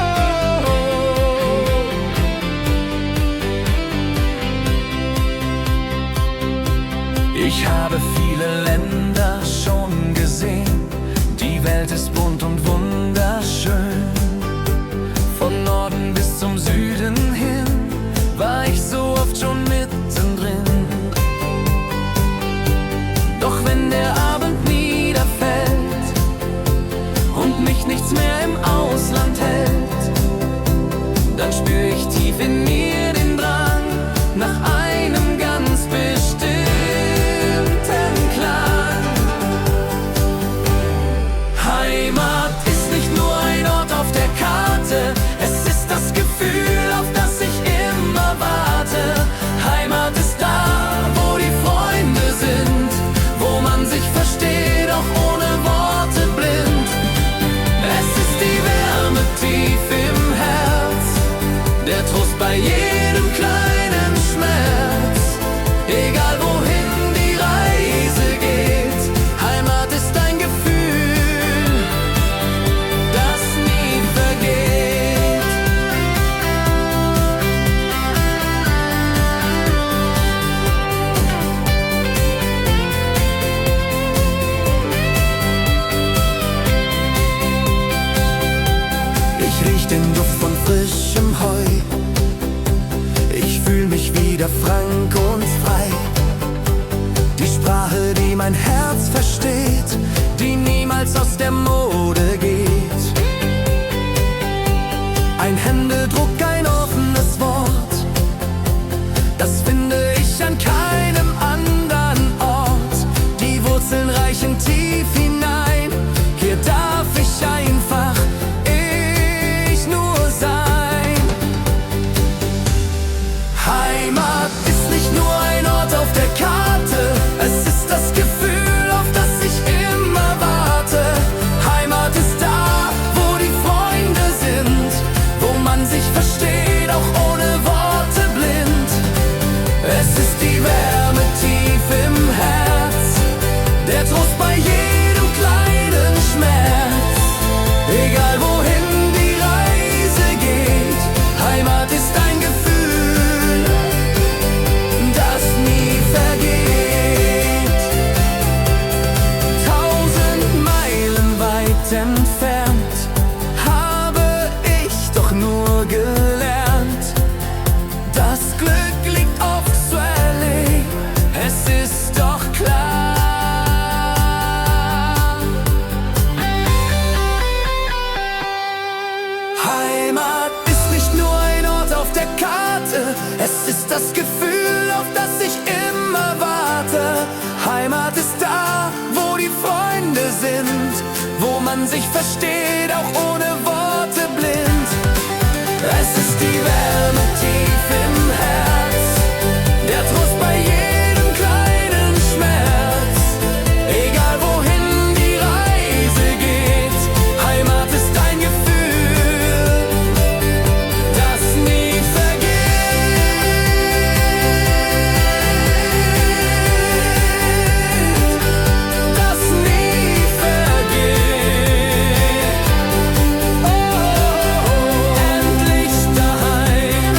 den Duft von frischem Heu. Ich fühl mich wieder frank und frei. Die Sprache, die mein Herz versteht, die niemals aus der Mode geht. Ein Händedruck, ein offenes Wort, das finde ich an keinem anderen Ort. Die Wurzeln reichen tief hinein, hier darf ich einfach ich nur sein. Heimat ist nicht nur ein Ort auf der Karte, es ist das Gefühl, auf das ich immer warte. Heimat ist da, wo die Freunde sind, wo man sich versteht, auch ohne Worte blind. Es ist die Wärme tief im Herz, der Trost bei jedem kleinen Schmerz. Egal wohin die Reise geht, Heimat ist ein Gefühl, das nie vergeht. 1000 Meilen weit entfernt habe ich doch nur gelernt, das Glück liegt aufs Valley, es ist doch klar. Heimat ist nicht nur ein Ort auf der Karte, es ist das Gefühl, auf das ich immer warte. Heimat ist da, wo die Freunde sind, wo man sich versteht, auch ohne Worte blind. Es ist die Wärme tief im Herz, der Trost bei jedem kleinen Schmerz. Egal wohin die Reise geht, Heimat ist ein Gefühl, das nie vergeht. Das nie vergeht. Oh, endlich daheim.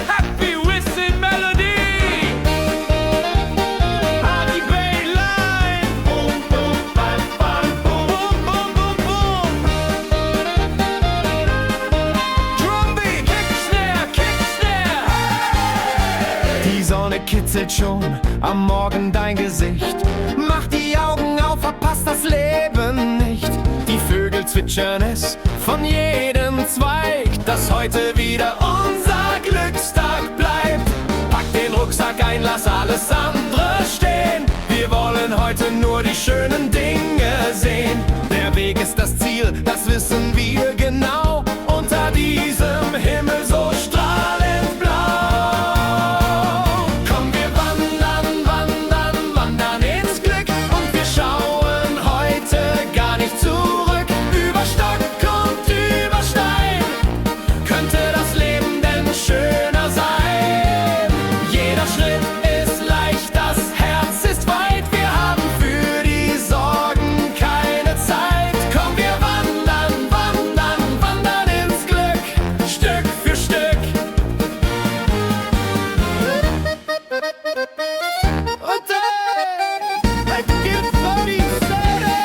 Happy Whistle Melody! Happy Bay Line! Boom, boom, bam, bam, boom, boom, boom, boom, boom! Drumbeat, Kicksnare! Die Sonne kitzelt schon am Morgen dein Gesicht. Mach die Augen auf, verpasst das Leben nicht. Die Vögel zwitschern es von jedem Zweig, dass heute wieder unser Glückstag bleibt. Pack den Rucksack ein, lass alles andere stehen. Wir wollen heute nur die schönen Dinge sehen. Der Weg ist das Ziel, das wissen wir genau. Unter diesem Himmel so strahlend blau. Komm, wir wandern, wandern, wandern ins Glück. Und wir schauen heute gar nicht zurück. Über Stock und über Stein könnte das Leben denn schöner sein. Jeder Schritt ist leicht, das Herz ist weit. Wir haben für die Sorgen keine Zeit. Komm, wir wandern, wandern, wandern ins Glück, Stück für Stück. Und hey, geht's vor die Sonne.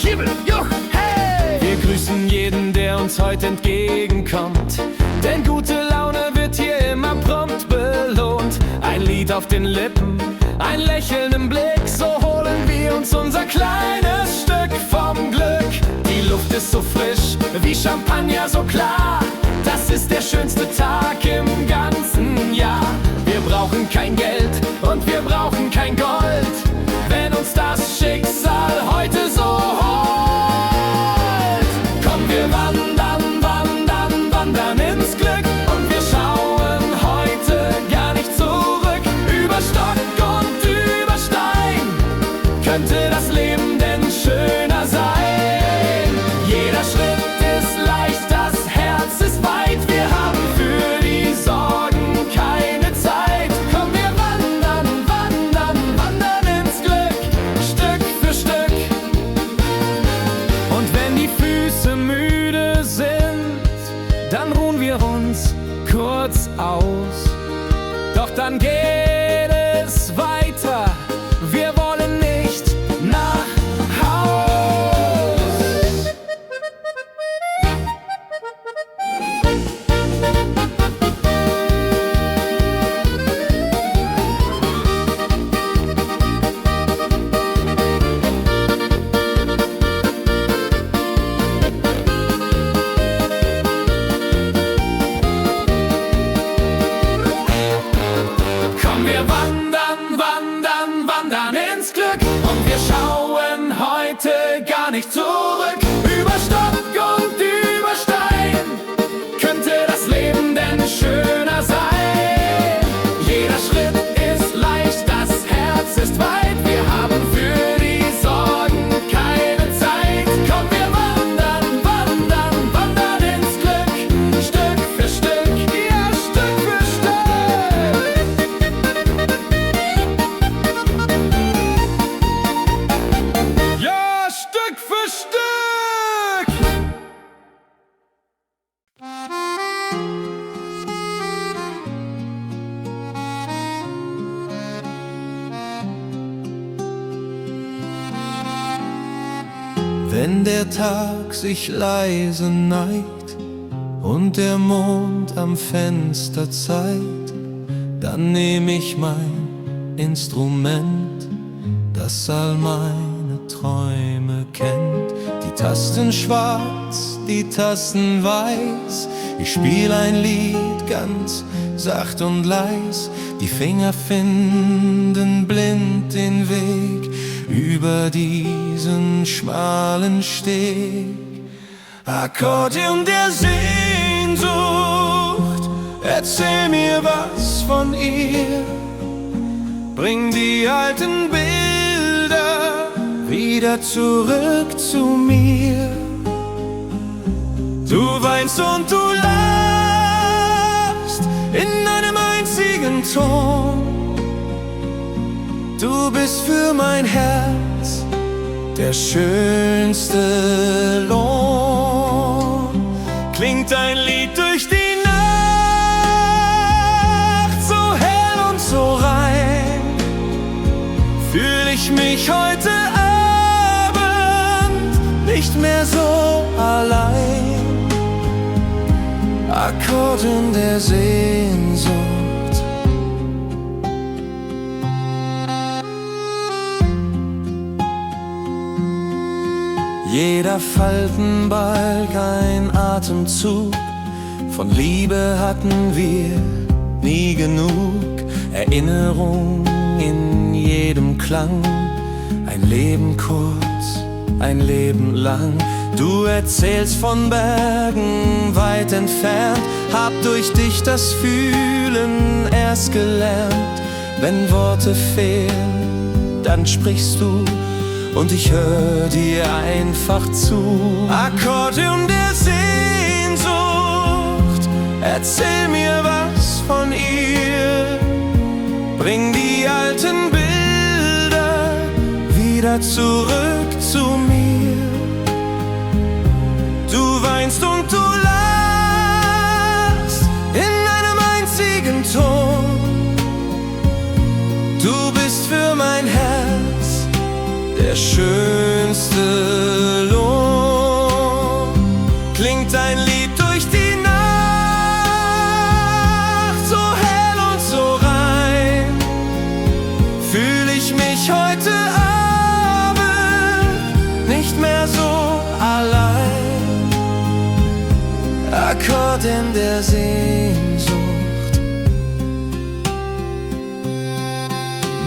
Schiebel, juch, hey. Wir grüßen jeden, der uns heute entgegenkommt. Denn gute Laune wird hier immer prompt belohnt. Ein Lied auf den Lippen, ein Lächeln im Blick. So holen wir uns unser kleines Stück vom Glück. Die Luft ist so frisch, wie Champagner so klar. Das ist der schönste Tag im ganzen Jahr. Wir brauchen kein Geld und wir brauchen kein Gold, wenn uns das Schicksal heute so holt. Komm, wir wandern, wandern, wandern ins Glück. Und wir schauen heute gar nicht zurück. Über Stock und über Stein könnte das Leben denn schöner sein. Jeder Schritt ist leicht, das Herz ist weit. Wir haben für die Füße müde sind, dann ruhen wir uns kurz aus. Doch dann geht es weiter, wir wollen nicht nach Haus. Wir wandern, wandern, wandern ins Glück und wir schauen heute gar nicht zurück. Über Stock und über Stein könnte das Leben denn schöner sein. Jeder Schritt ist leicht, das Herz ist weit. Wir haben für die Sorgen keine Zeit. Komm, wir wandern, wandern, wandern ins Glück. Stück für Stück, ja, Stück für Stück. Ja, Stück für Stück! Wenn der Tag sich leise neigt und der Mond am Fenster zeigt, dann nehm ich mein Instrument, das all meine Träume kennt. Die Tasten schwarz, die Tasten weiß, ich spiel ein Lied ganz sacht und leis. Die Finger finden blind den Weg über diesen schmalen Steg. Akkordeon der Sehnsucht, erzähl mir was von ihr. Bring die alten Bilder wieder zurück zu mir. Du weinst und du lachst in einem einzigen Ton. Du bist für mein Herz der schönste Lohn. Klingt ein Lied durch die Nacht, so hell und so rein, fühl ich mich heute Abend nicht mehr so allein. Akkordeon der Sehnsucht. Jeder Faltenbalg ein Atemzug, von Liebe hatten wir nie genug. Erinnerung in jedem Klang, ein Leben kurz, ein Leben lang. Du erzählst von Bergen weit entfernt, hab durch dich das Fühlen erst gelernt. Wenn Worte fehlen, dann sprichst du und ich hör dir einfach zu. Akkordeon der Sehnsucht, erzähl mir was von ihr. Bring die alten Bilder wieder zurück zu mir. Du weinst und du lachst in einem einzigen Ton. Du bist für mein Herz der schönste Lohn. Klingt ein Lied durch die Nacht, so hell und so rein, fühl ich mich heute Abend nicht mehr so allein. Akkordeon der Sehnsucht.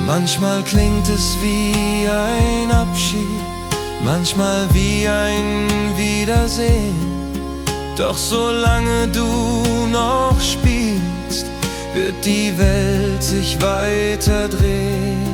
Manchmal klingt es wie ein Abschied, manchmal wie ein Wiedersehen. Doch solange du noch spielst, wird die Welt sich weiter drehen.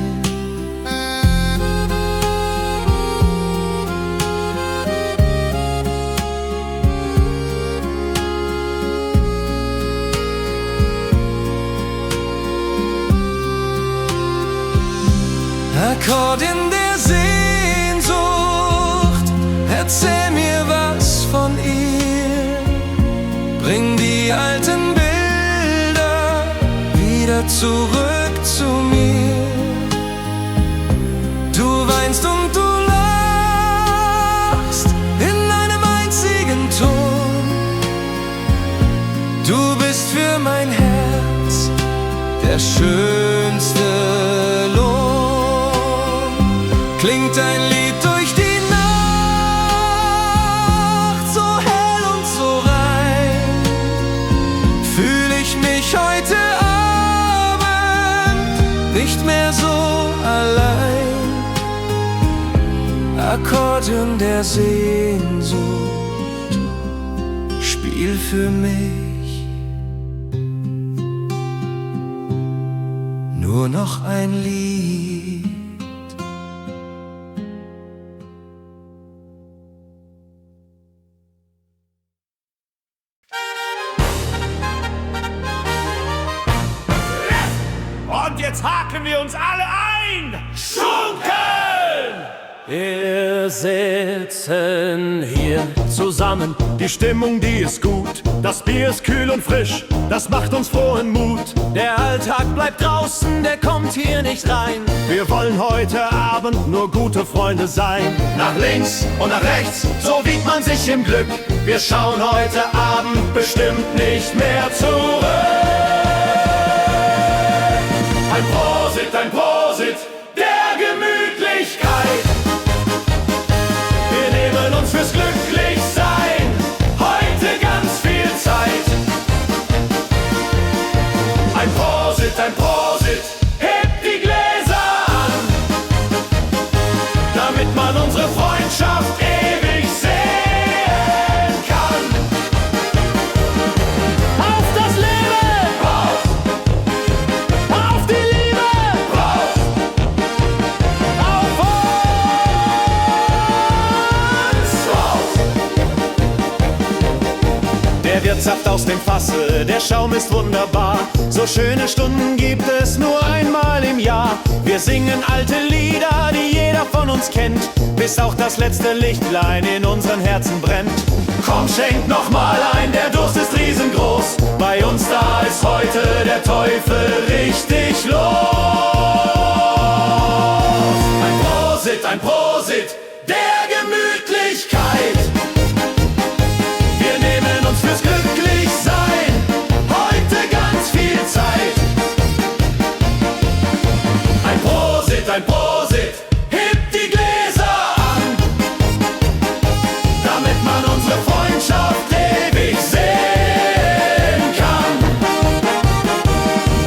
Akkordeon der Sehnsucht, erzähl mir was zurück zu mir. Du weinst und du lachst in einem einzigen Ton. Du bist für mein Herz der schönste Lohn. Klingt ein Lied durch die Nacht, so hell und so rein, fühl ich mich heute Abend nicht mehr so allein. Akkordeon der Sehnsucht, spiel für mich nur noch ein Lied. Und jetzt haken wir uns alle ein! Schunkeln! Wir sitzen hier zusammen. Die Stimmung, die ist gut. Das Bier ist kühl und frisch. Das macht uns frohen Mut. Der Alltag bleibt draußen, der kommt hier nicht rein. Wir wollen heute Abend nur gute Freunde sein. Nach links und nach rechts, so wiegt man sich im Glück. Wir schauen heute Abend bestimmt nicht mehr zurück. Ein Prosit der Gemütlichkeit. Wir nehmen uns fürs Glücklichsein heute ganz viel Zeit. Ein Prosit, hebt die Gläser an, damit man unsere Freundschaft ewig sehen kann. Auf das Leben! Prost, Auf die Liebe! Prost, Auf uns! Prost. Der Wirtssaft aus dem Fasse, der Schaum ist wunderbar. So schöne Stunden gibt es nur einmal im Jahr. Wir singen alte Lieder, die jeder von uns kennt, bis auch das letzte Lichtlein in unseren Herzen brennt. Komm, schenk noch mal ein, der Durst ist riesengroß. Bei uns da ist heute der Teufel richtig los. Ein Prosit der Gemütlichkeit. Wir nehmen uns fürs Glücklichsein heute ganz viel Zeit. Ein Prosit, hebt die Gläser an, damit man unsere Freundschaft ewig sehen kann.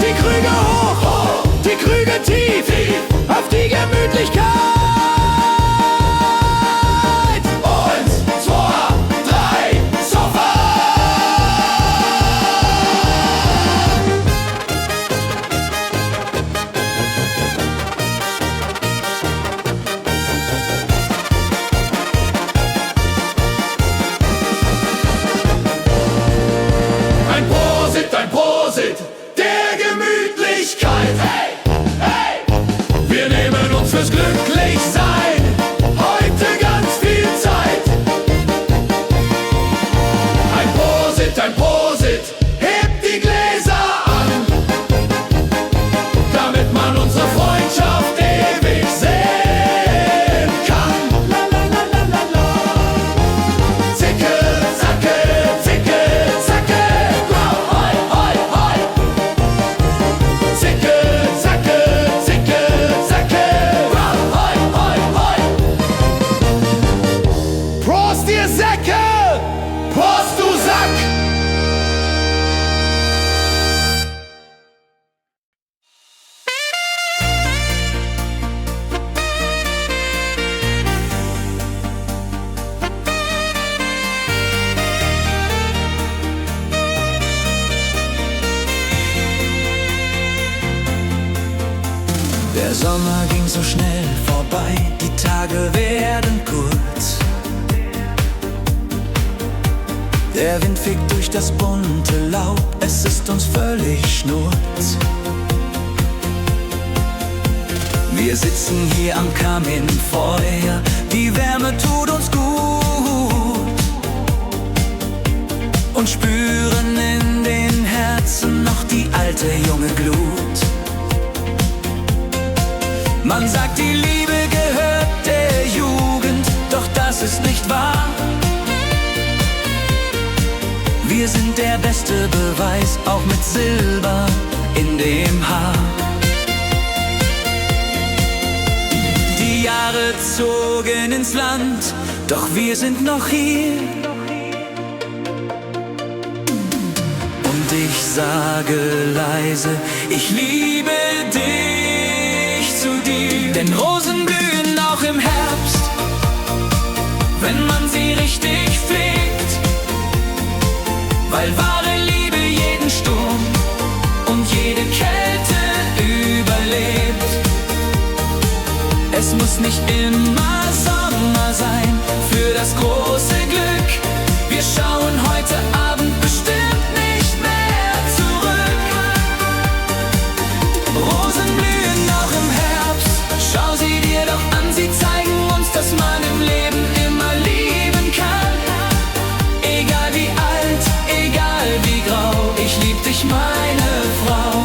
Die Krüge hoch, die Krüge tief, auf die Gemütlichkeit! Eins, zwei, drei, ein Prosit der Gemütlichkeit. Hey, hey, wir nehmen uns fürs Glücklichsein heute ganz viel Zeit. Ein Prosit, hebt die Gläser an, damit man unsere Freundschaft ewig sehen kann. La, la, la, la, la, la. Zicke, zacke, zicke, zacke, wow, hoi, hoi, hoi. Zicke, zacke, zicke, zacke, wow, hoi, hoi, hoi. Prost, ihr Säcke! Prost, du Sack! Der Sommer ging so schnell vorbei, die Tage werden kurz. Der Wind fegt durch das bunte Laub, es ist uns völlig schnurz. Wir sitzen hier am Kaminfeuer, die Wärme tut uns gut und spüren in den Herzen noch die alte junge Glut. Man sagt, die Liebe gehört der Jugend, doch das ist nicht wahr. Wir sind der beste Beweis, auch mit Silber in dem Haar. Die Jahre zogen ins Land, doch wir sind noch hier. Und ich sage leise, ich liebe dich zu dir. Denn Rosen blühen auch im Herbst, wenn man sie richtig pflegt. Weil wahre Liebe jeden Sturm und jede Kälte überlebt. Es muss nicht immer Sommer sein für das große Glück. Wir schauen heute Abend bestimmt nicht mehr zurück. Rosen blühen auch im Herbst, schau sie dir doch an, sie zeigen uns, dass man im Leben immer lieben kann. Egal wie alt, egal wie grau, ich lieb dich, meine Frau.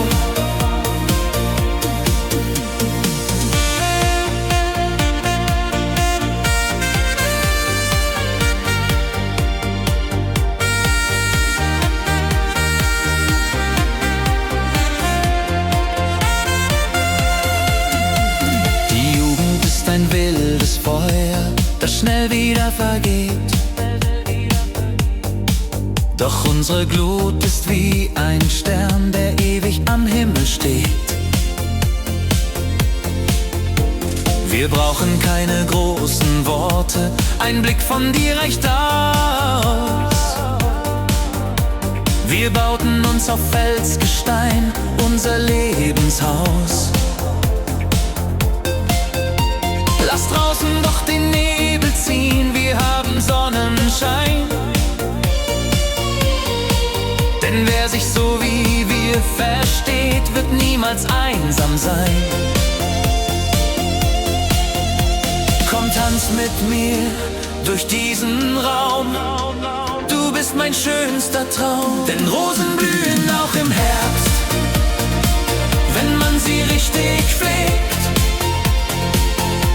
Die Jugend ist ein wildes Feuer, das schnell wieder vergeht. Doch unsere Glut ist wie ein Stern, der ewig am Himmel steht. Wir brauchen keine großen Worte, ein Blick von dir reicht aus. Wir bauten uns auf Felsgestein unser Lebenshaus. Lass draußen doch den Nebel ziehen, wir haben Sonnenschein. Denn wer sich so wie wir versteht, wird niemals einsam sein. Komm, tanz mit mir durch diesen Raum. Du bist mein schönster Traum. Denn Rosen blühen auch im Herbst, wenn man sie richtig pflegt.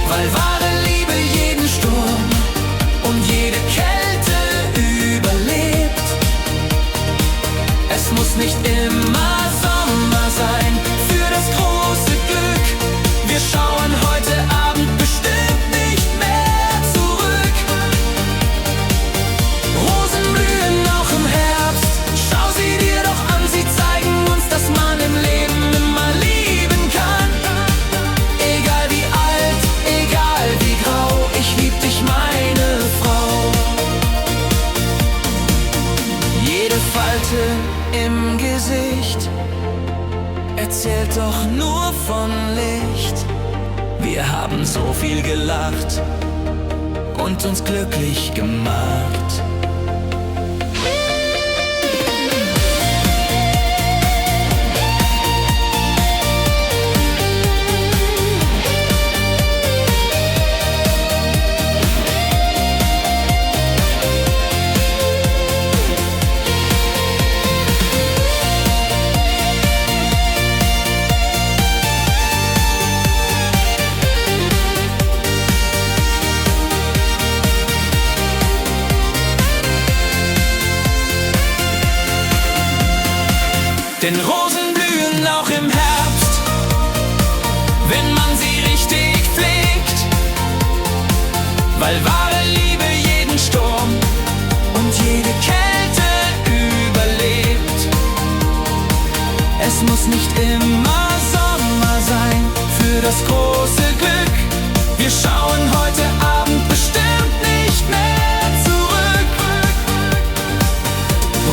Weil wahre Liebe jeden Sturm und jede Kälte überlebt. Es muss nicht immer Sommer sein für das große Glück. Wir schauen heute Abend bestimmt nicht mehr zurück. Rosen blühen auch im Herbst, schau sie dir doch an, sie zeigen uns, dass man im Leben immer lieben kann. Egal wie alt, egal wie grau, ich lieb dich, meine Frau. Jede Falte im Gesicht erzählt doch nur von Licht. Wir haben so viel gelacht und uns glücklich gemacht. Denn Rosen blühen auch im Herbst, wenn man sie richtig pflegt. Weil wahre Liebe jeden Sturm und jede Kälte überlebt. Es muss nicht immer Sommer sein für das große Glück. Wir schauen heute Abend bestimmt nicht mehr zurück.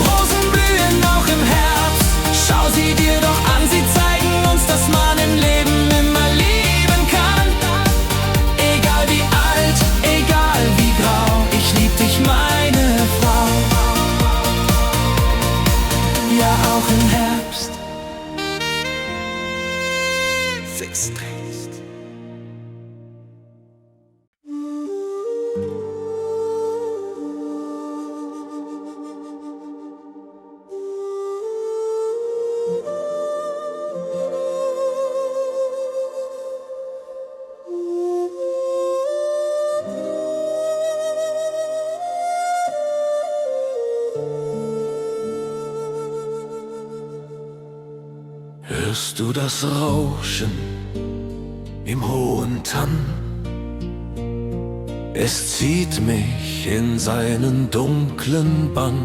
Rosen blühen auch im Herbst, schau sie dir doch an, sie zeigen uns, dass man im Leben immer lieben kann. Egal wie alt, egal wie grau, ich lieb dich, meine Frau. Ja, auch im Herbst. Fix drehst. Hörst du das Rauschen im hohen Tann? Es zieht mich in seinen dunklen Bann.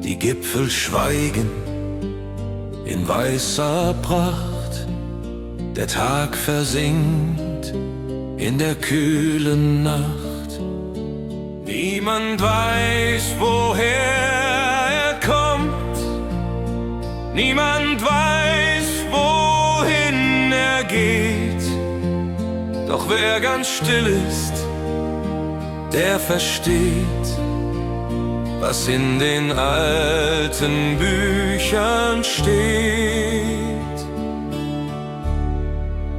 Die Gipfel schweigen in weißer Pracht. Der Tag versinkt in der kühlen Nacht. Niemand weiß, woher er kommt. Niemand weiß, wohin er geht. Doch wer ganz still ist, der versteht, was in den alten Büchern steht.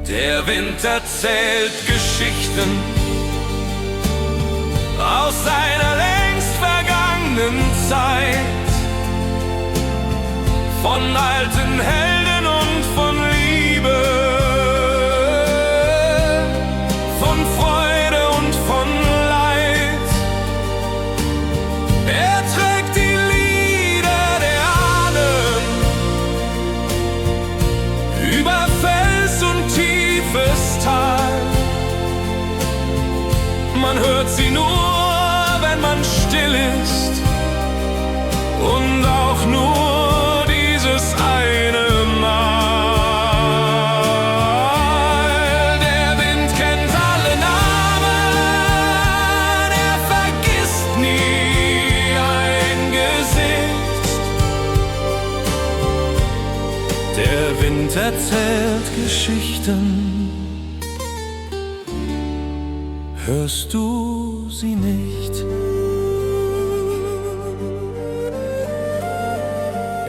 Der Wind erzählt Geschichten aus seiner längst vergangenen Zeit, von alten Helden und von Liebe, von Freude und von Leid. Er trägt die Lieder der Ahnen über Fels und tiefes Tal. Man hört sie nur, wenn man still ist, und auch nur dieses eine Mal. Der Wind kennt alle Namen, er vergisst nie ein Gesicht. Der Wind erzählt Geschichten. Hörst du sie nicht?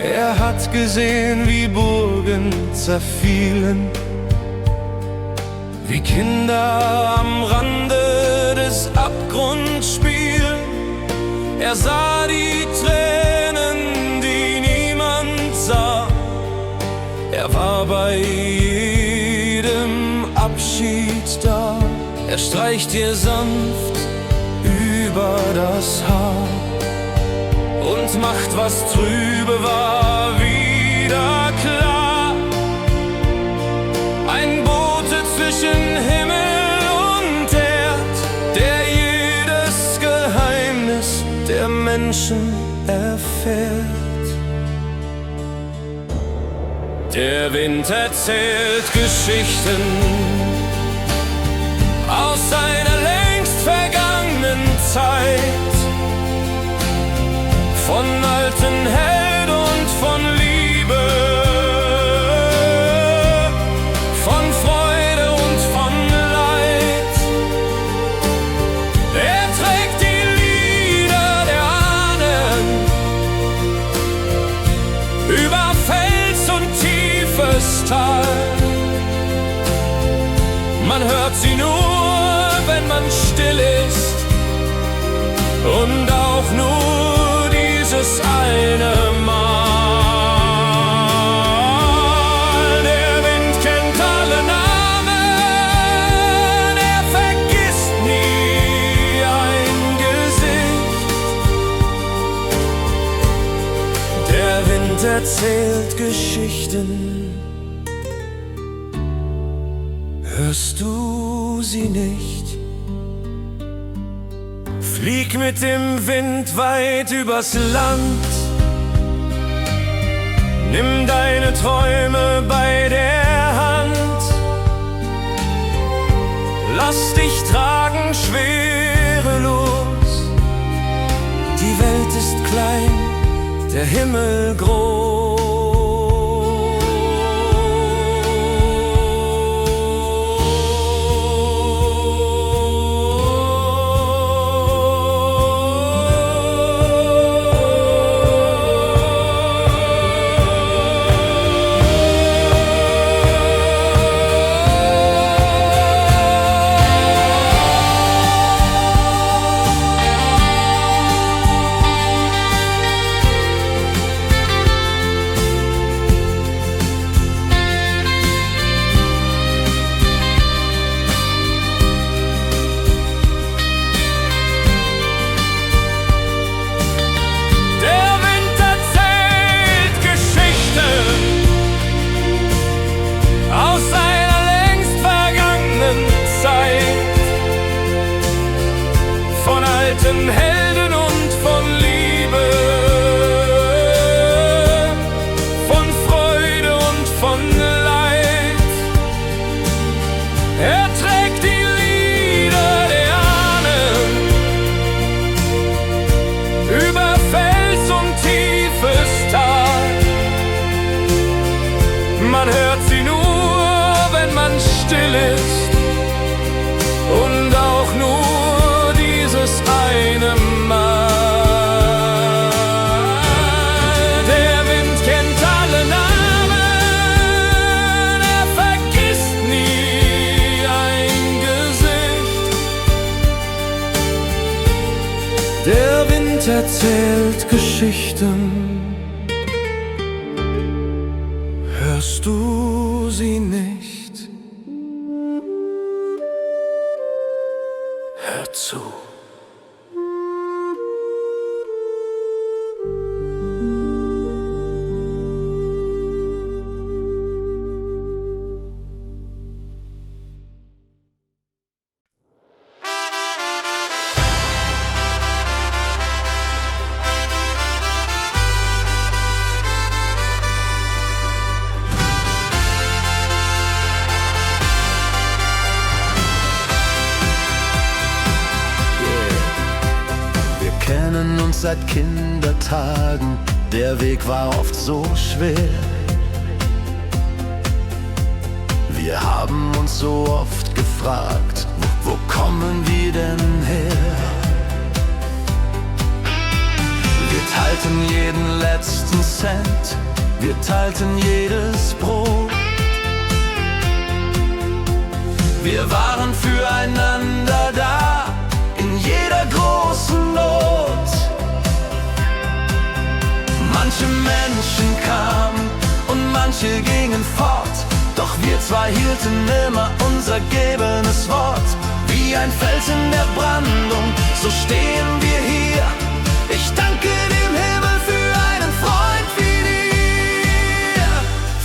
Er hat gesehen, wie Burgen zerfielen, wie Kinder am Rande des Abgrunds spielen. Er sah die Tränen, die niemand sah. Er war bei jedem Abschied da. Er streicht dir sanft über das Haar und macht, was trübe war, wieder klar. Ein Bote zwischen Himmel und Erd, der jedes Geheimnis der Menschen erfährt. Der Wind erzählt Geschichten aus seiner längst vergangenen Zeit, von alten Helden und von Liebe, von Freude und von Leid. Er trägt die Lieder der Ahnen über Fels und tiefes Tal. Man hört sie nur, wenn man still ist, und auch nur dieses eine Mal. Der Wind kennt alle Namen, er vergisst nie ein Gesicht. Der Wind erzählt Geschichten. Hörst du sie nicht? Flieg mit dem Wind weit übers Land. Nimm deine Träume bei der Hand. Lass dich tragen schwerelos. Die Welt ist klein, der Himmel groß. Welt erzählt Geschichten. Hörst du sie nicht? Hör zu. Wir kennen uns seit Kindertagen, der Weg war oft so schwer. Wir haben uns so oft gefragt, wo kommen wir denn her? Wir teilten jeden letzten Cent, wir teilten jedes Brot. Wir waren füreinander da, in jeder großen Not. Manche Menschen kamen und manche gingen fort, doch wir zwei hielten immer unser gegebenes Wort. Wie ein Fels in der Brandung, so stehen wir hier. Ich danke dem Himmel für einen Freund wie dir.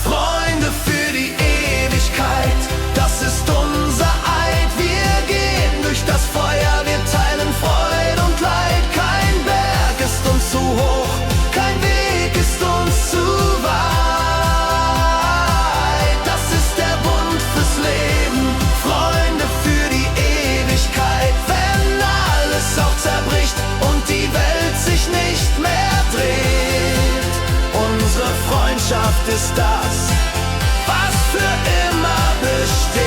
Freunde für die Ewigkeit, das ist unser Eid. Wir gehen durch das Feuer, wir teilen Freude und Leid. Kein Berg ist uns zu hoch, kein Weg ist uns zu weit. Das ist der Bund fürs Leben, Freunde für die Ewigkeit. Wenn alles auch zerbricht und die Welt sich nicht mehr dreht, unsere Freundschaft ist das, was für immer besteht.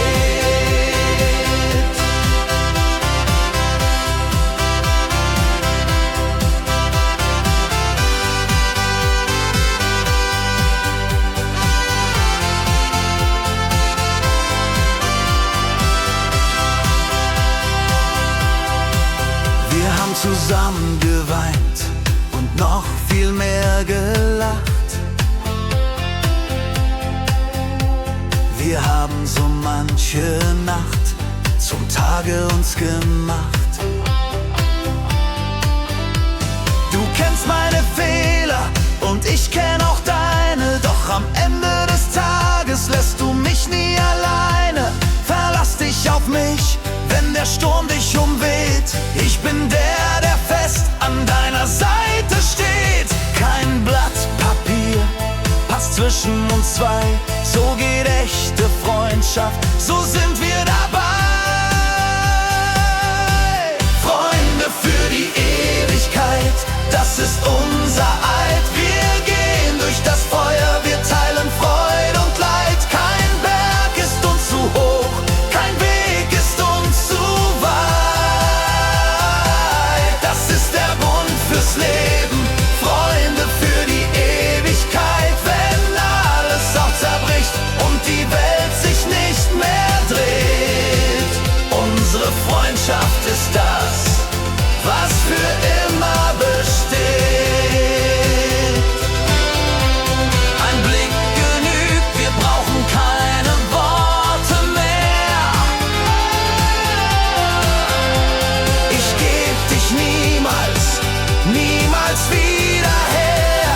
Wir haben zusammen geweint und noch viel mehr gelacht. Wir haben so manche Nacht zum Tage uns gemacht. Du kennst meine Fehler und ich kenn auch deine, doch am Ende des Tages lässt du mich nie alleine. Verlass dich auf mich, wenn der Sturm dich umweht. Ich bin der fest an deiner Seite steht. Kein Blatt Papier passt zwischen uns zwei. So geht echte Freundschaft, so sind wir dabei. Freunde für die Ewigkeit, das ist unser Eid. Wir gehen durch das Feuer, wir teilen Freude und Leid. Kein Berg ist uns zu hoch, kein Weg ist uns zu weit. Das ist der Bund fürs Leben, Freunde für die Ewigkeit. Wenn alles auch zerbricht und die Welt sich nicht mehr dreht, unsere Freundschaft ist das, was für immer besteht. Ein Blick genügt, wir brauchen keine Worte mehr. Ich geb dich niemals, niemals wieder her.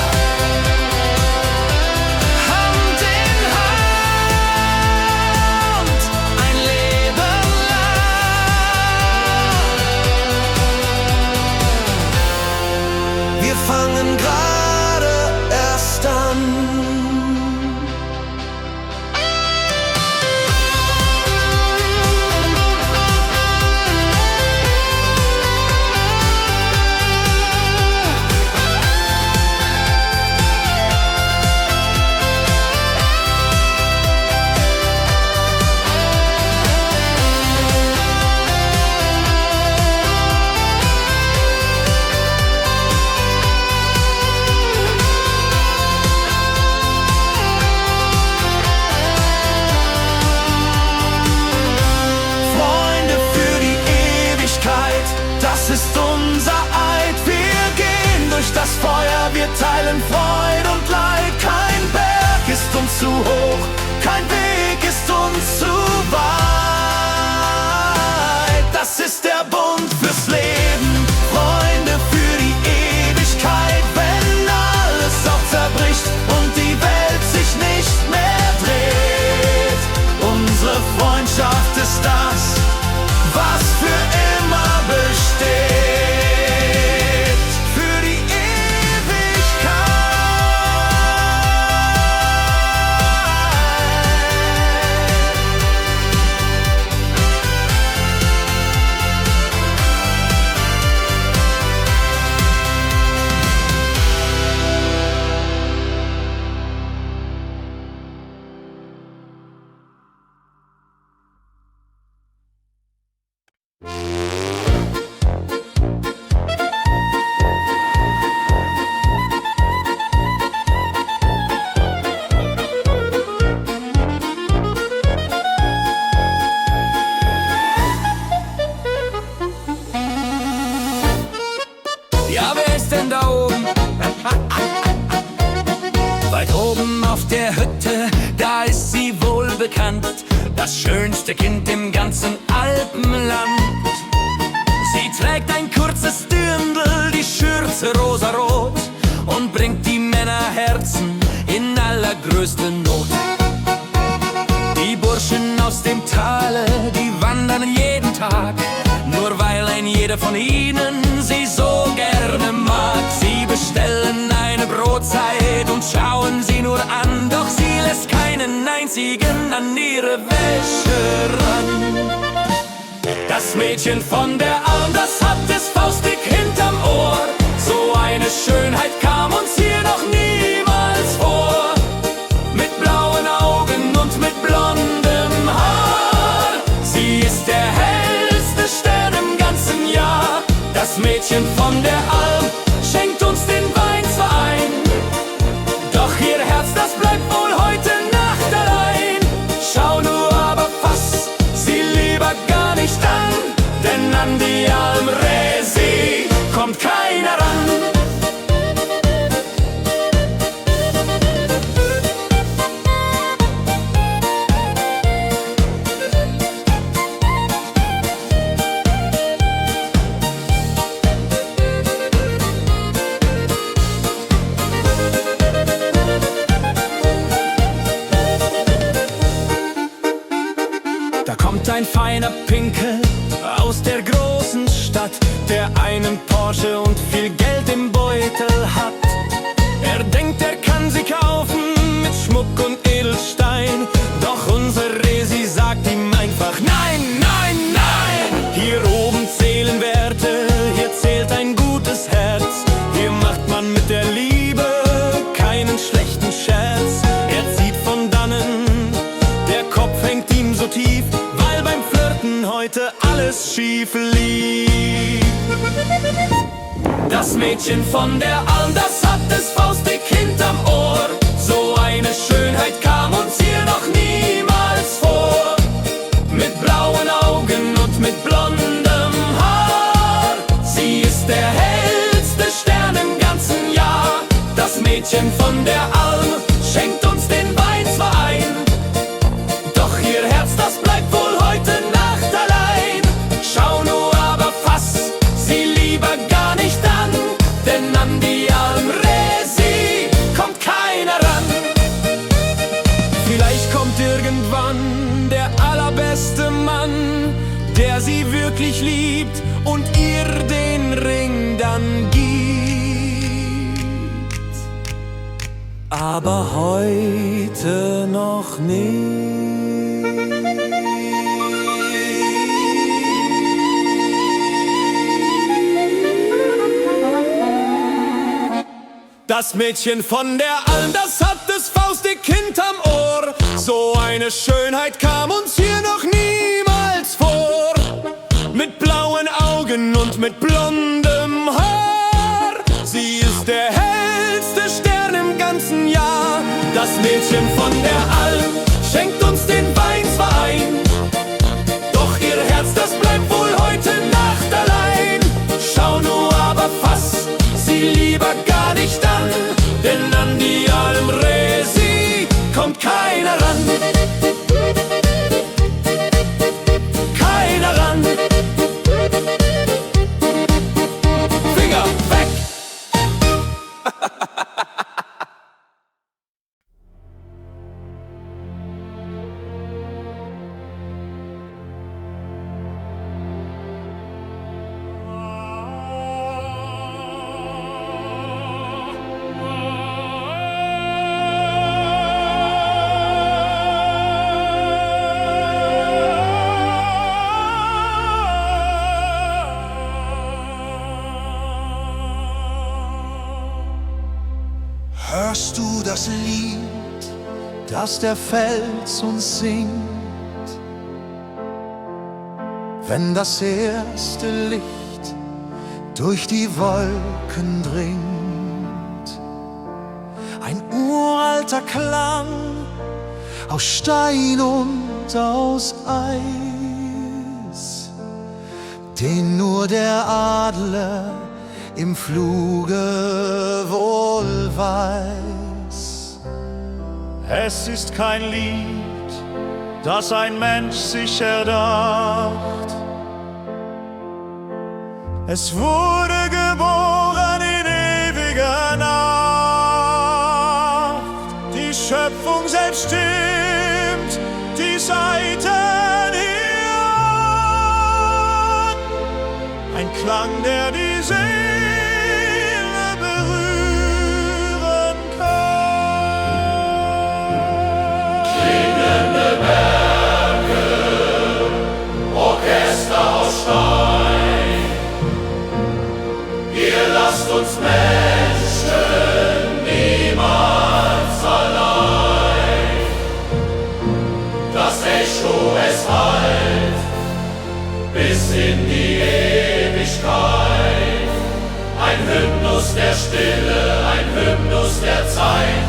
Hand in Hand, ein Leben lang. Wir fangen gerade erst an. wir teilen Freud und Leid. Kein Berg ist uns zu hoch, kein Weg ist uns zu weit. Das ist der Bund fürs Leben, Freunde für die Ewigkeit. Wenn alles auch zerbricht und die Welt sich nicht mehr dreht, unsere Freundschaft ist das, was für immer besteht. Für die Ja, wer ist denn da oben? Weit oben auf der Hütte, da ist sie wohl bekannt, das schönste Kind im ganzen Alpenland. Sie trägt ein kurzes Dirndl, die Schürze rosarot und bringt die Männerherzen in allergrößte Not. Die Burschen aus dem Tale, die wandern jeden Tag, nur weil ein jeder von ihnen sie so gerne mag. Sie bestellen eine Brotzeit und schauen sie nur an, doch sie lässt keinen einzigen an ihre Wäsche ran. Das Mädchen von der Alm, das hat es faustdick hinterm Ohr. So eine Schönheit kam uns hier noch niemals vor. Mit blauen Augen und mit blondem Haar. Sie ist der hellste Stern im ganzen Jahr. Das Mädchen von der Alm schenkt uns den Wein zwar ein, doch ihr Herz, das bleibt wohl heute Nacht allein. Schau nur, aber fass sie lieber gar nicht an, denn an die Almresi kommt keiner ran. Da kommt ein feiner Pinkel aus der großen Stadt, der einen Porsche und viel Geld im Beutel hat. Er denkt, er kann sie kaufen mit Schmuck und Edelstein, doch unsere Resi sagt ihm einfach nein, nein, nein. Hier oben zählen Werte, hier zählt ein gutes Herz. Hier macht man mit der Liebe keinen schlechten Scherz. Er zieht von dannen, der Kopf hängt ihm so tief, weil beim Flirten heute alles schief lief. Das Mädchen von der Alm, das hat es faustdick hinterm Ohr. So eine Schönheit kam uns hier noch niemals vor. Mit blauen Augen und mit blondem Haar. Sie ist der hellste Stern im ganzen Jahr. Das Mädchen von der Alm schenkt uns den Wein zwar ein, doch ihr Herz, das bleibt wohl heute Nacht allein. Schau nur, aber fass sie lieber gar nicht an, denn an die Almresi kommt keiner ran. Vielleicht kommt irgendwann der allerbeste Mann, der sie wirklich liebt und ihr den Ring dann gibt. Aber heute noch nicht. Das Mädchen von der Alm, das hat es faustdick hinterm Ohr. So eine Schönheit kam uns hier noch niemals vor. Mit blauen Augen und mit blondem Haar. Sie ist der hellste Stern im ganzen Jahr. Das Mädchen von der Alm schenkt uns den Wein zwar ein, doch ihr Herz, das bleibt wohl heute Nacht allein. Schau nur, aber fass sie lieber gar da nicht an, denn an die Almresi kommt keiner ran. Keiner ran. Finger weg! Hörst du das Lied, das der Fels uns singt? Wenn das erste Licht durch die Wolken dringt, ein uralter Klang aus Stein und aus Eis, den nur der Adler im Fluge wohl weiß. Es ist kein Lied, das ein Mensch sich erdacht. Es wurde geboren in ewiger Nacht. Die Schöpfung selbst stimmt die Saiten hier an. Ein Klang, der die Seele berühren kann. Klingende Berge, Orchester aus Stein. Ihr lasst uns Menschen niemals allein. Das Echo, es hallt bis in die Ewigkeit. Ein Hymnus der Stille, ein Hymnus der Zeit.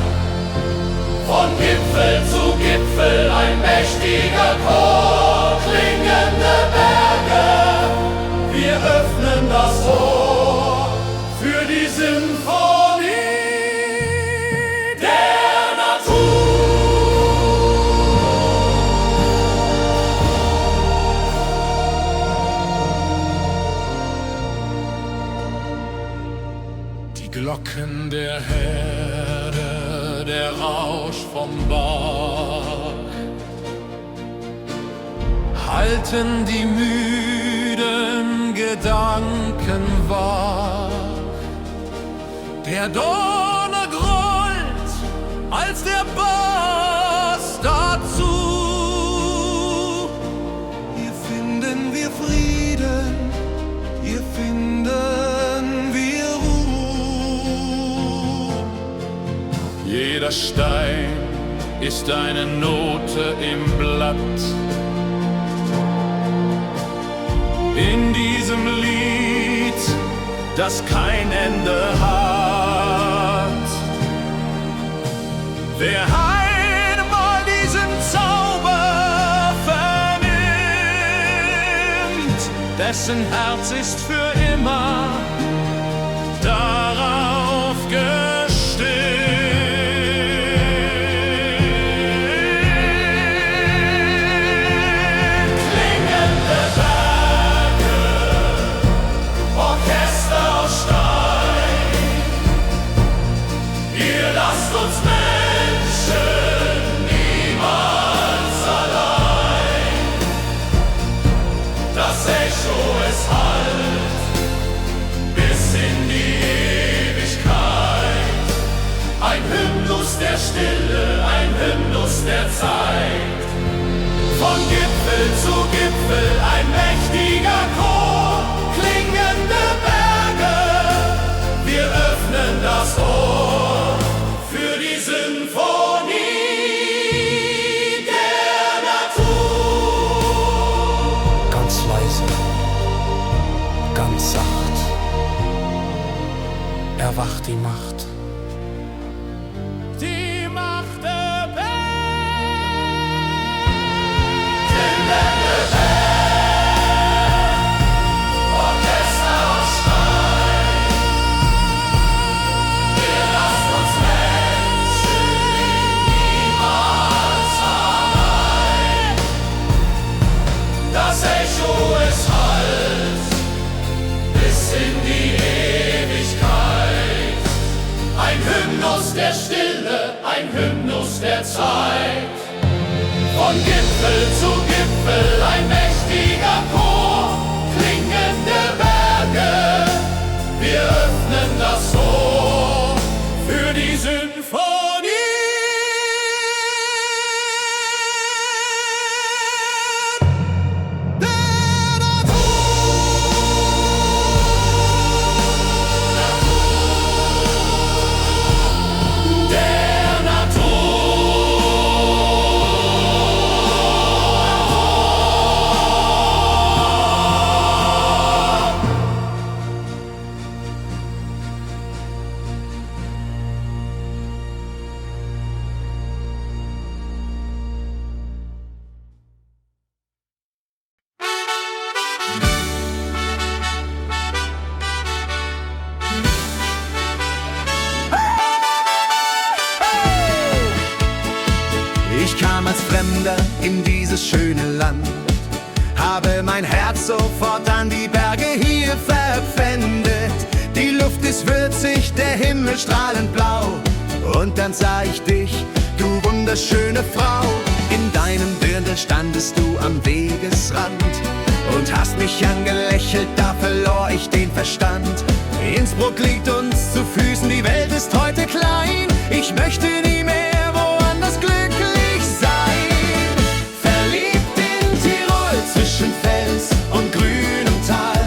Von Gipfel zu Gipfel ein mächtiger Chor. Klingende Berge, wir öffnen das Ohr für die Symphonie der Natur. Die Glocken der Herde, der Rausch vom Bach, halten die müden Gedanken wach. Der Donner grollt als der Bass dazu. Hier finden wir Frieden, hier finden wir Ruhe. Jeder Stein ist eine Note im Blatt. In diesem Lied, das kein Ende hat. Wer einmal diesen Zauber vernimmt, dessen Herz ist für immer darauf gestimmt. Klingende Berge, Orchester aus Stein. Ihr lasst uns Menschen niemals allein. Das Echo, es hallt bis in die Ewigkeit. Ein Hymnus der Stille, ein Hymnus der Zeit. Von Gipfel zu Gipfel ein mächtiger Chor. Klingende Berge, wir öffnen das Ohr für die Symphonie der Natur. Ganz leise, ganz sacht, erwacht die Macht. Die Macht der Berge. Klingende Berge, Orchester aus Stein. der Zeit. Von Gipfel zu Gipfel ein mächtiger Chor, klingende Berge, wir öffnen das Tor für die Symphonie der Ich kam als Fremder in dieses schöne Land, habe mein Herz sofort an die Berge hier verpfändet. Die Luft ist würzig, der Himmel strahlend blau. Und dann sah ich dich, du wunderschöne Frau. In deinem Dirndl standest du am Wegesrand und hast mich angelächelt, da verlor ich den Verstand. Innsbruck liegt uns zu Füßen, die Welt ist heute klein. Ich möchte nie mehr woanders glücklich sein. Verliebt in Tirol zwischen Fels und grünem Tal.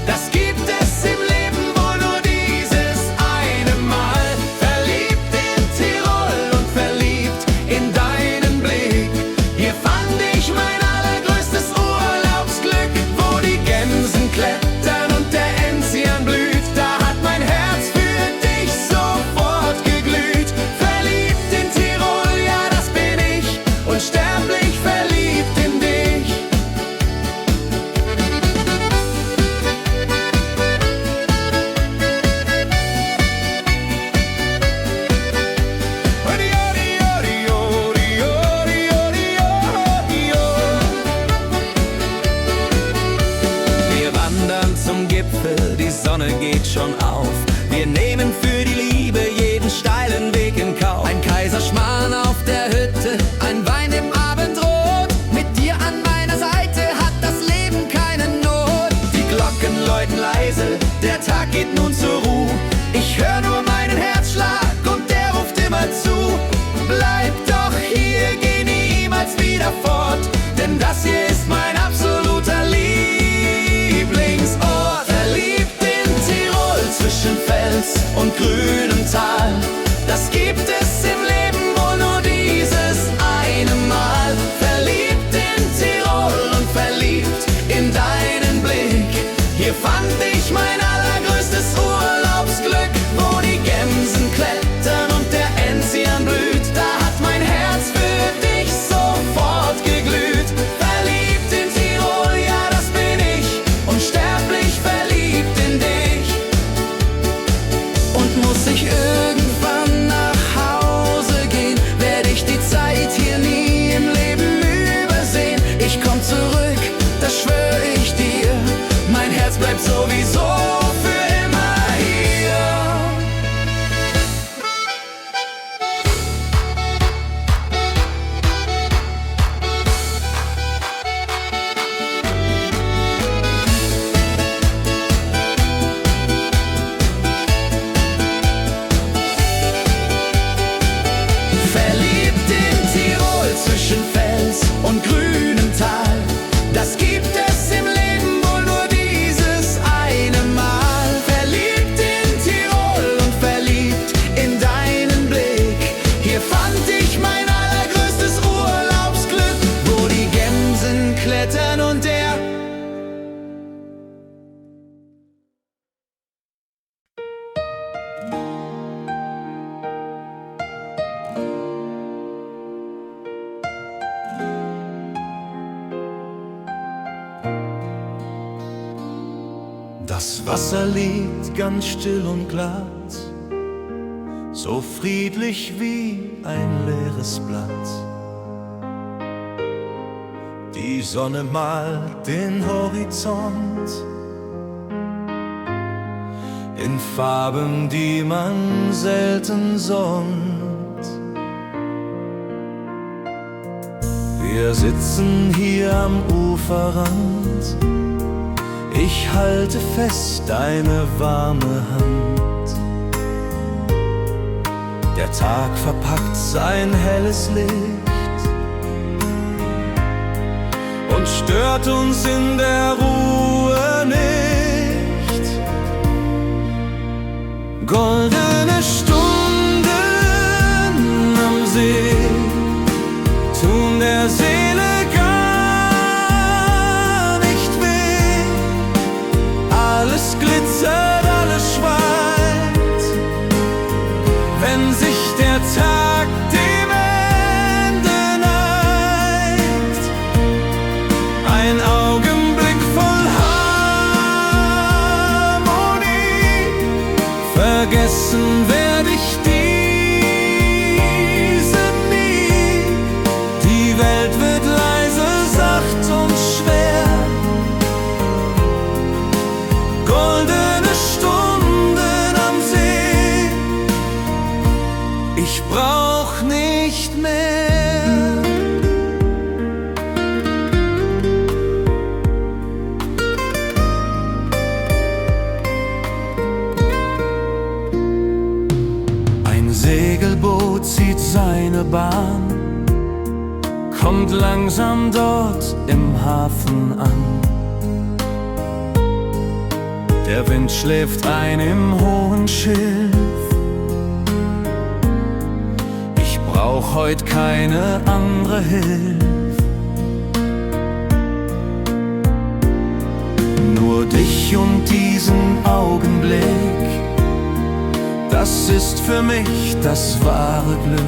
Das gibt es im Leben wohl nur dieses eine Mal. Verliebt in Tirol und verliebt in deinen Blick. Hier fand ich mein allergrößtes Urlaubsglück, wo die Gämsen klettern und der Enzian blüht. Da hat mein Herz für dich sofort geglüht. Verliebt in Tirol, ja das bin ich, unsterblich verliebt in dich. Wir wandern zum Gipfel, die Sonne geht schon auf. Wir nehmen für die Liebe jeden steilen Weg in Kauf. Ein Kaiserschmarrn auf der Hütte, ein Wein im Abendrot. Mit dir an meiner Seite hat das Leben keine Not. Die Glocken läuten leise, der Tag geht nun zur Ruhe. Ich höre nur meinen Herzschlag und der ruft immer zu. Bleib doch hier, geh niemals wieder fort, denn das hier ist mein absoluter Lieblingsort. Verliebt in Tirol zwischen Fels und grünem Tal. Das gibt es im Leben wohl nur dieses eine Mal. Verliebt in Tirol und verliebt in deinen Blick. Hier fand ich mein allergrößtes Urlaubsglück, wo die Gämsen klettern und der Enzian blüht. Da hat mein Herz für dich sofort geglüht. Verliebt in Tirol, ja das bin ich, unsterblich verliebt in dich. Und muss ich irgendwann nach Hause gehen, werde ich die Zeit hier nie im Leben übersehen. Ich komm zurück, das schwöre ich dir, mein Herz bleibt sowieso für immer hier. Verliebt in Tirol zwischen Fels und grünem Tal. Das gibt es im Leben wohl nur dieses eine Mal. Verliebt in Tirol und verliebt in deinen Blick. Hier fand ich mein allergrößtes Urlaubsglück, wo die Gämsen klettern und der Das Wasser liegt ganz still und glatt, so friedlich wie ein leeres Blatt. Die Sonne malt den Horizont in Farben, die man selten sonnt. Wir sitzen hier am Uferrand, ich halte fest deine warme Hand. Der Tag verpackt sein helles Licht und stört uns in der Ruhe nicht. Goldene Stunden am See tun der Seele gar nicht weh. Alles glitzert, alles schwallt, wenn sich der Tag dem Ende neigt. Ein Augenblick voll Harmonie, vergessen werd ich diese nie. Die Welt wird leise, sacht und schwer. Goldene Stunden am See, ich brauch nicht mehr. Ein Segelboot zieht seine Bahn, kommt langsam dort im Hafen an. Der Wind schläft ein im hohen Schilf. Ich brauch heut keine andere Hilfe, nur dich und diesen Augenblick. Das ist für mich das wahre Glück.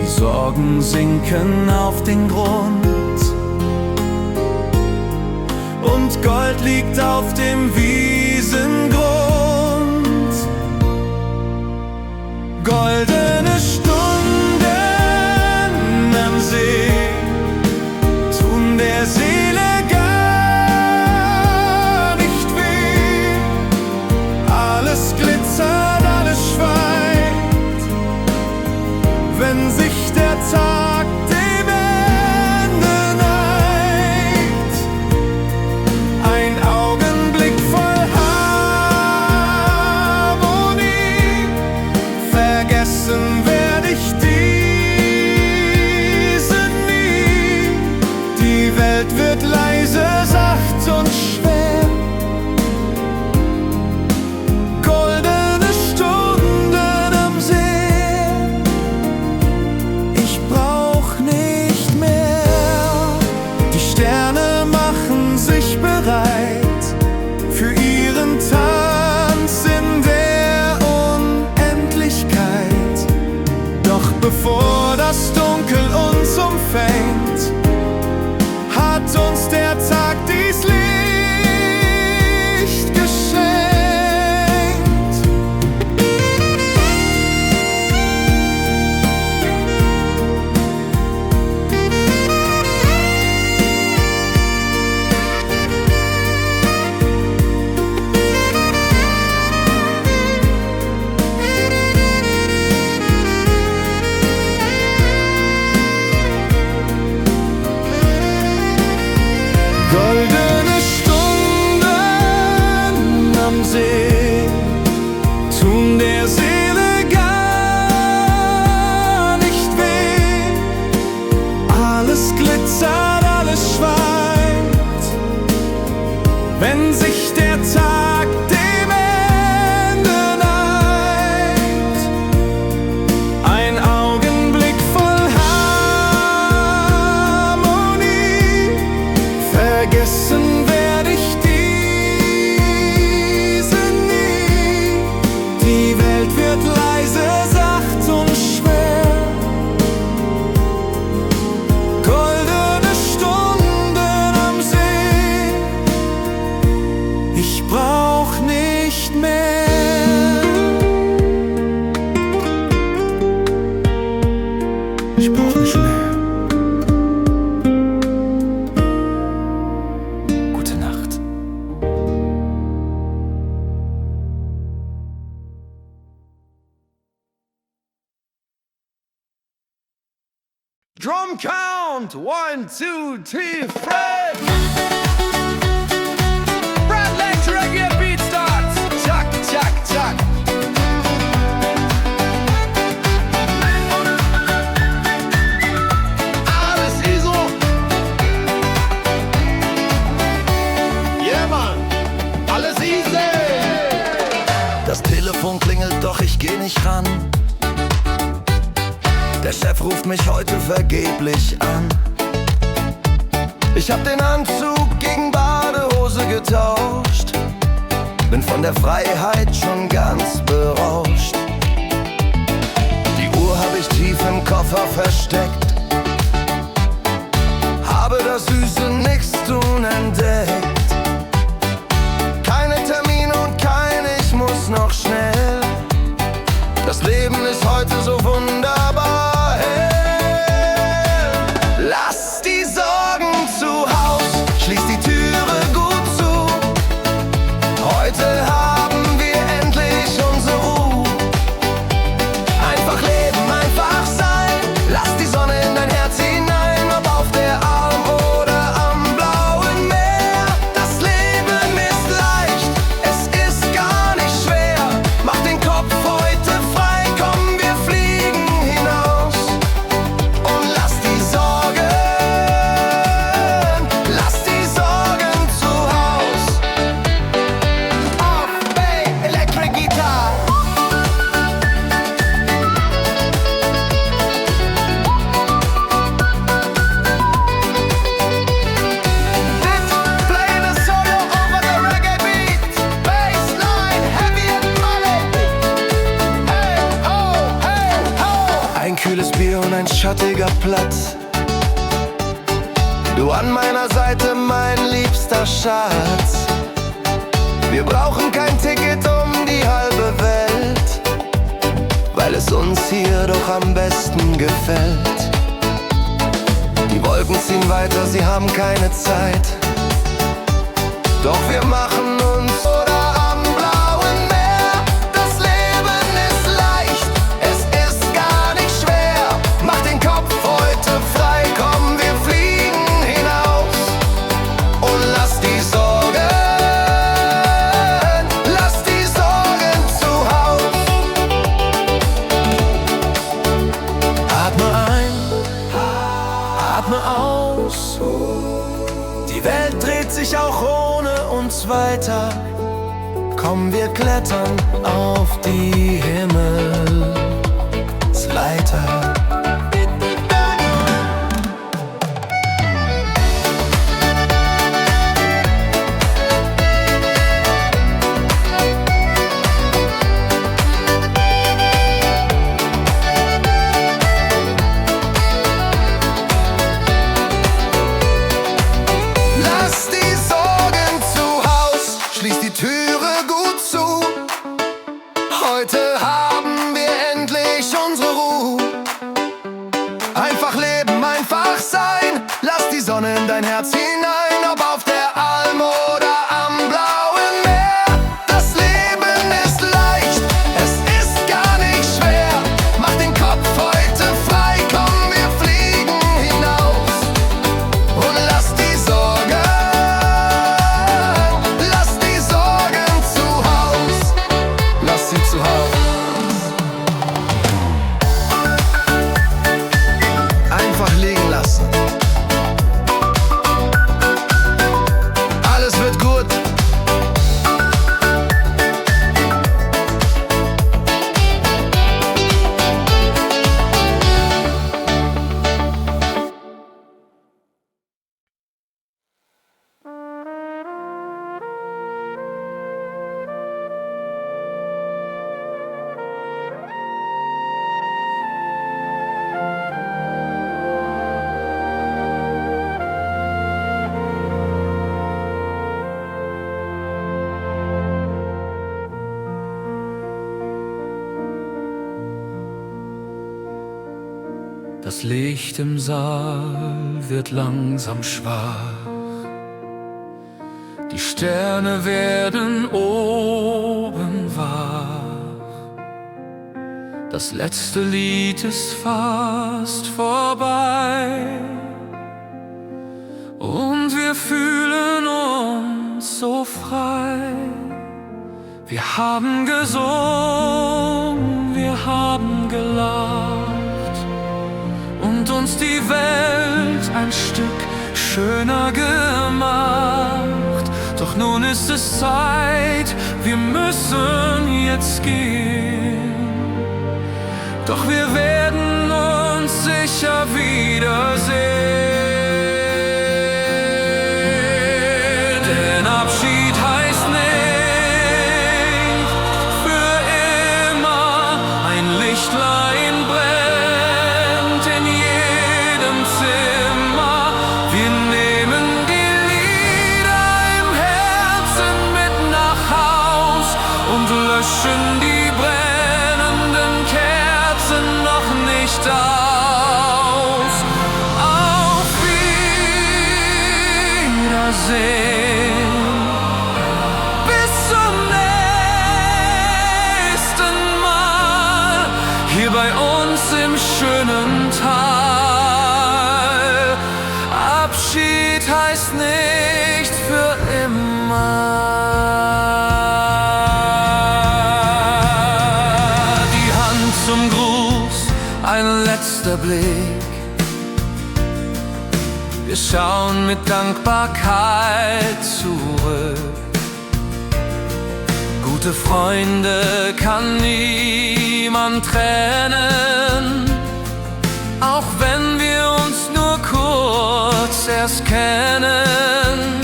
Die Sorgen sinken auf den Grund und Gold liegt auf dem Wiesengrund. Goldene Stunden am See tun der Seele gar nicht weh. Alles glitzert, alles schweigt, wenn sich der Tag dem Ende neigt. Ein Augenblick voll Harmonie, vergessen werd ich diese nie. Die Welt wird leise, sacht und schwer. Goldene Stunden am See, ich brauch nicht mehr. Die Sterne machen sich bereit für ihren Tanz in der Unendlichkeit. Doch bevor das Dunkel uns umfängt, hat uns der Tag dies Licht geschenkt. Goldene Stunden am See tun der Seele gar nicht weh. Alles glitzert, alles schweigt, wenn sich der Tag dem Ende neigt. Ein Augenblick voll Harmonie, vergessen werd ich diese Drum count, 1, 2, 3, Fred! Fred, let your reggae beat starts! Zack, zack, zack! Alles ISO! Yeah, Mann! Alles easy! Das Telefon klingelt, doch ich geh nicht ran. Der Chef ruft mich heute vergeblich an. Ich hab den Anzug gegen Badehose getauscht. Bin von der Freiheit schon ganz berauscht. Die Uhr hab ich tief im Koffer versteckt. Habe das süße Nichtstun entdeckt. Keine Termine und kein Ich muss noch schnell. Das Leben ist heute so wunderbar hell. Lass die Sorgen zu Haus, schließ die Türe gut zu. Heute haben wir endlich unsere Ruhe. Einfach leben, einfach sein. Lass die Sonne in dein Herz hinein, ob auf der Alm oder am blauen Meer. Das Leben ist leicht, es ist gar nicht schwer. Mach den Kopf heute frei, komm, wir fliegen hinaus. Und lass die Sorgen zu Haus. Auf Bay Electric Guitar. Playing a solo over the reggae beat. Bassline, heavy and melody. Hey, oh, hey, oh. Ein kühles Bier und ein schattiger Platz. Du an meiner Seite, mein liebster Schatz. Wir brauchen kein Ticket um die halbe Welt, weil es uns hier doch am besten gefällt. Die Wolken ziehen weiter, sie haben keine Zeit. Doch wir machen uns oder am blauen Meer. Das Leben ist leicht, es ist gar nicht schwer. Mach den Kopf heute frei, komm, wir fliegen hinaus. Und lass die Sorgen zu Haus. Atme ein, atme aus. Die Welt dreht sich auch ohne uns weiter. Komm, wir klettern auf die Himmelsleiter. Lass die Sorgen zu Haus, schließ die Türe gut zu. Heute haben wir endlich unsere Ruhe. Einfach leben, einfach sein. Lass die Sonne in dein Herz hinein, ob auf der Alm oder am blauen Meer. Das Leben ist leicht, es ist gar nicht schwer. Mach den Kopf heute frei, komm, wir fliegen hinaus. Und lass die Sorgen zu Haus. Lass sie zu Haus. Einfach liegen lassen. Alles wird gut. Das Licht im Saal wird langsam schwach. Die Sterne werden oben wach. Das letzte Lied ist fast vorbei und wir fühlen uns so frei. Wir haben gesungen, wir haben gelacht und uns die Welt ein Stück schöner gemacht. Doch nun ist es Zeit, wir müssen jetzt gehen. Doch wir werden uns sicher wiedersehen. Denn Abschied heißt nicht für immer. Ein Lichtlein brennt in jedem Zimmer. Wir nehmen die Lieder im Herzen mit nach Haus und löschen die brennenden Kerzen noch nicht aus. Auf Wiedersehen. Bis zum nächsten Mal hier bei uns im schönen Tal. Abschied heißt nicht für immer. Die Hand zum Gruß, ein letzter Blick. Wir schauen mit Dankbarkeit zurück. Gute Freunde kann niemand trennen, auch wenn wir uns nur kurz erst kennen.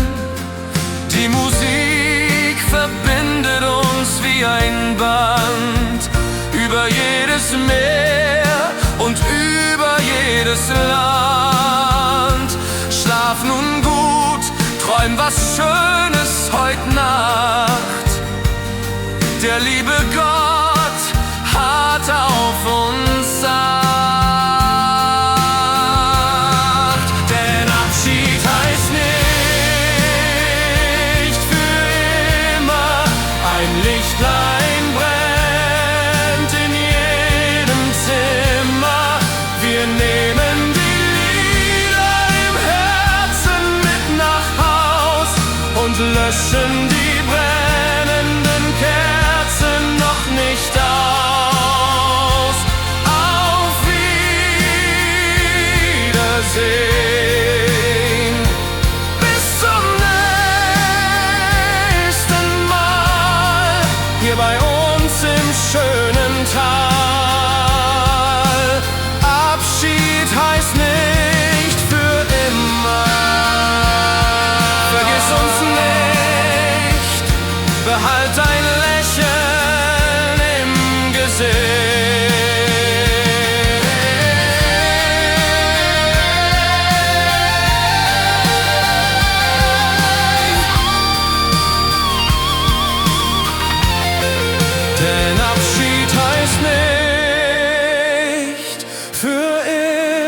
Die Musik verbindet uns wie ein Band über jedes Meer und über jedes Land. Schlaf nun gut, träum was Schönes heut Nacht. Der liebe Gott hat auf uns Acht. Denn Abschied heißt nicht für immer. Ein Lichtlein brennt in jedem Zimmer. Wir nehmen die Lieder im Herzen mit nach Haus und löschen die brennenden Kerzen noch nicht aus. Auf Wiedersehen. Bis zum nächsten Mal hier bei uns im schönen Tal. Abschied heißt nicht für immer. Vergiss uns nicht, behalt dein Lächeln im Gesicht. Denn Abschied heißt nicht für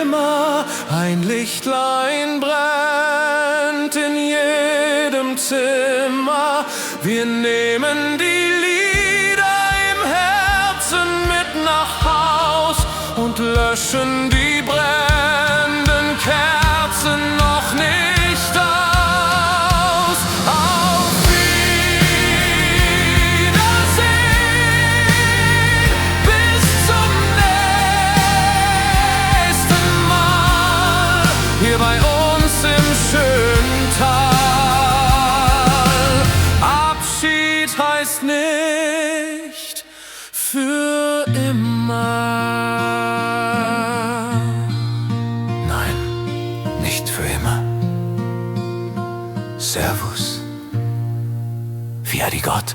immer. Ein Lichtlein brennt in jedem Zimmer. Wir nehmen die Lieder im Herzen mit nach Haus und löschen die brennenden Kerzen noch nicht aus. Auf Wiedersehen. Bis zum nächsten Mal hier bei uns im schönen Tal. Abschied heißt nicht für immer. Nein, nicht für immer. Servus. Viadi Gott.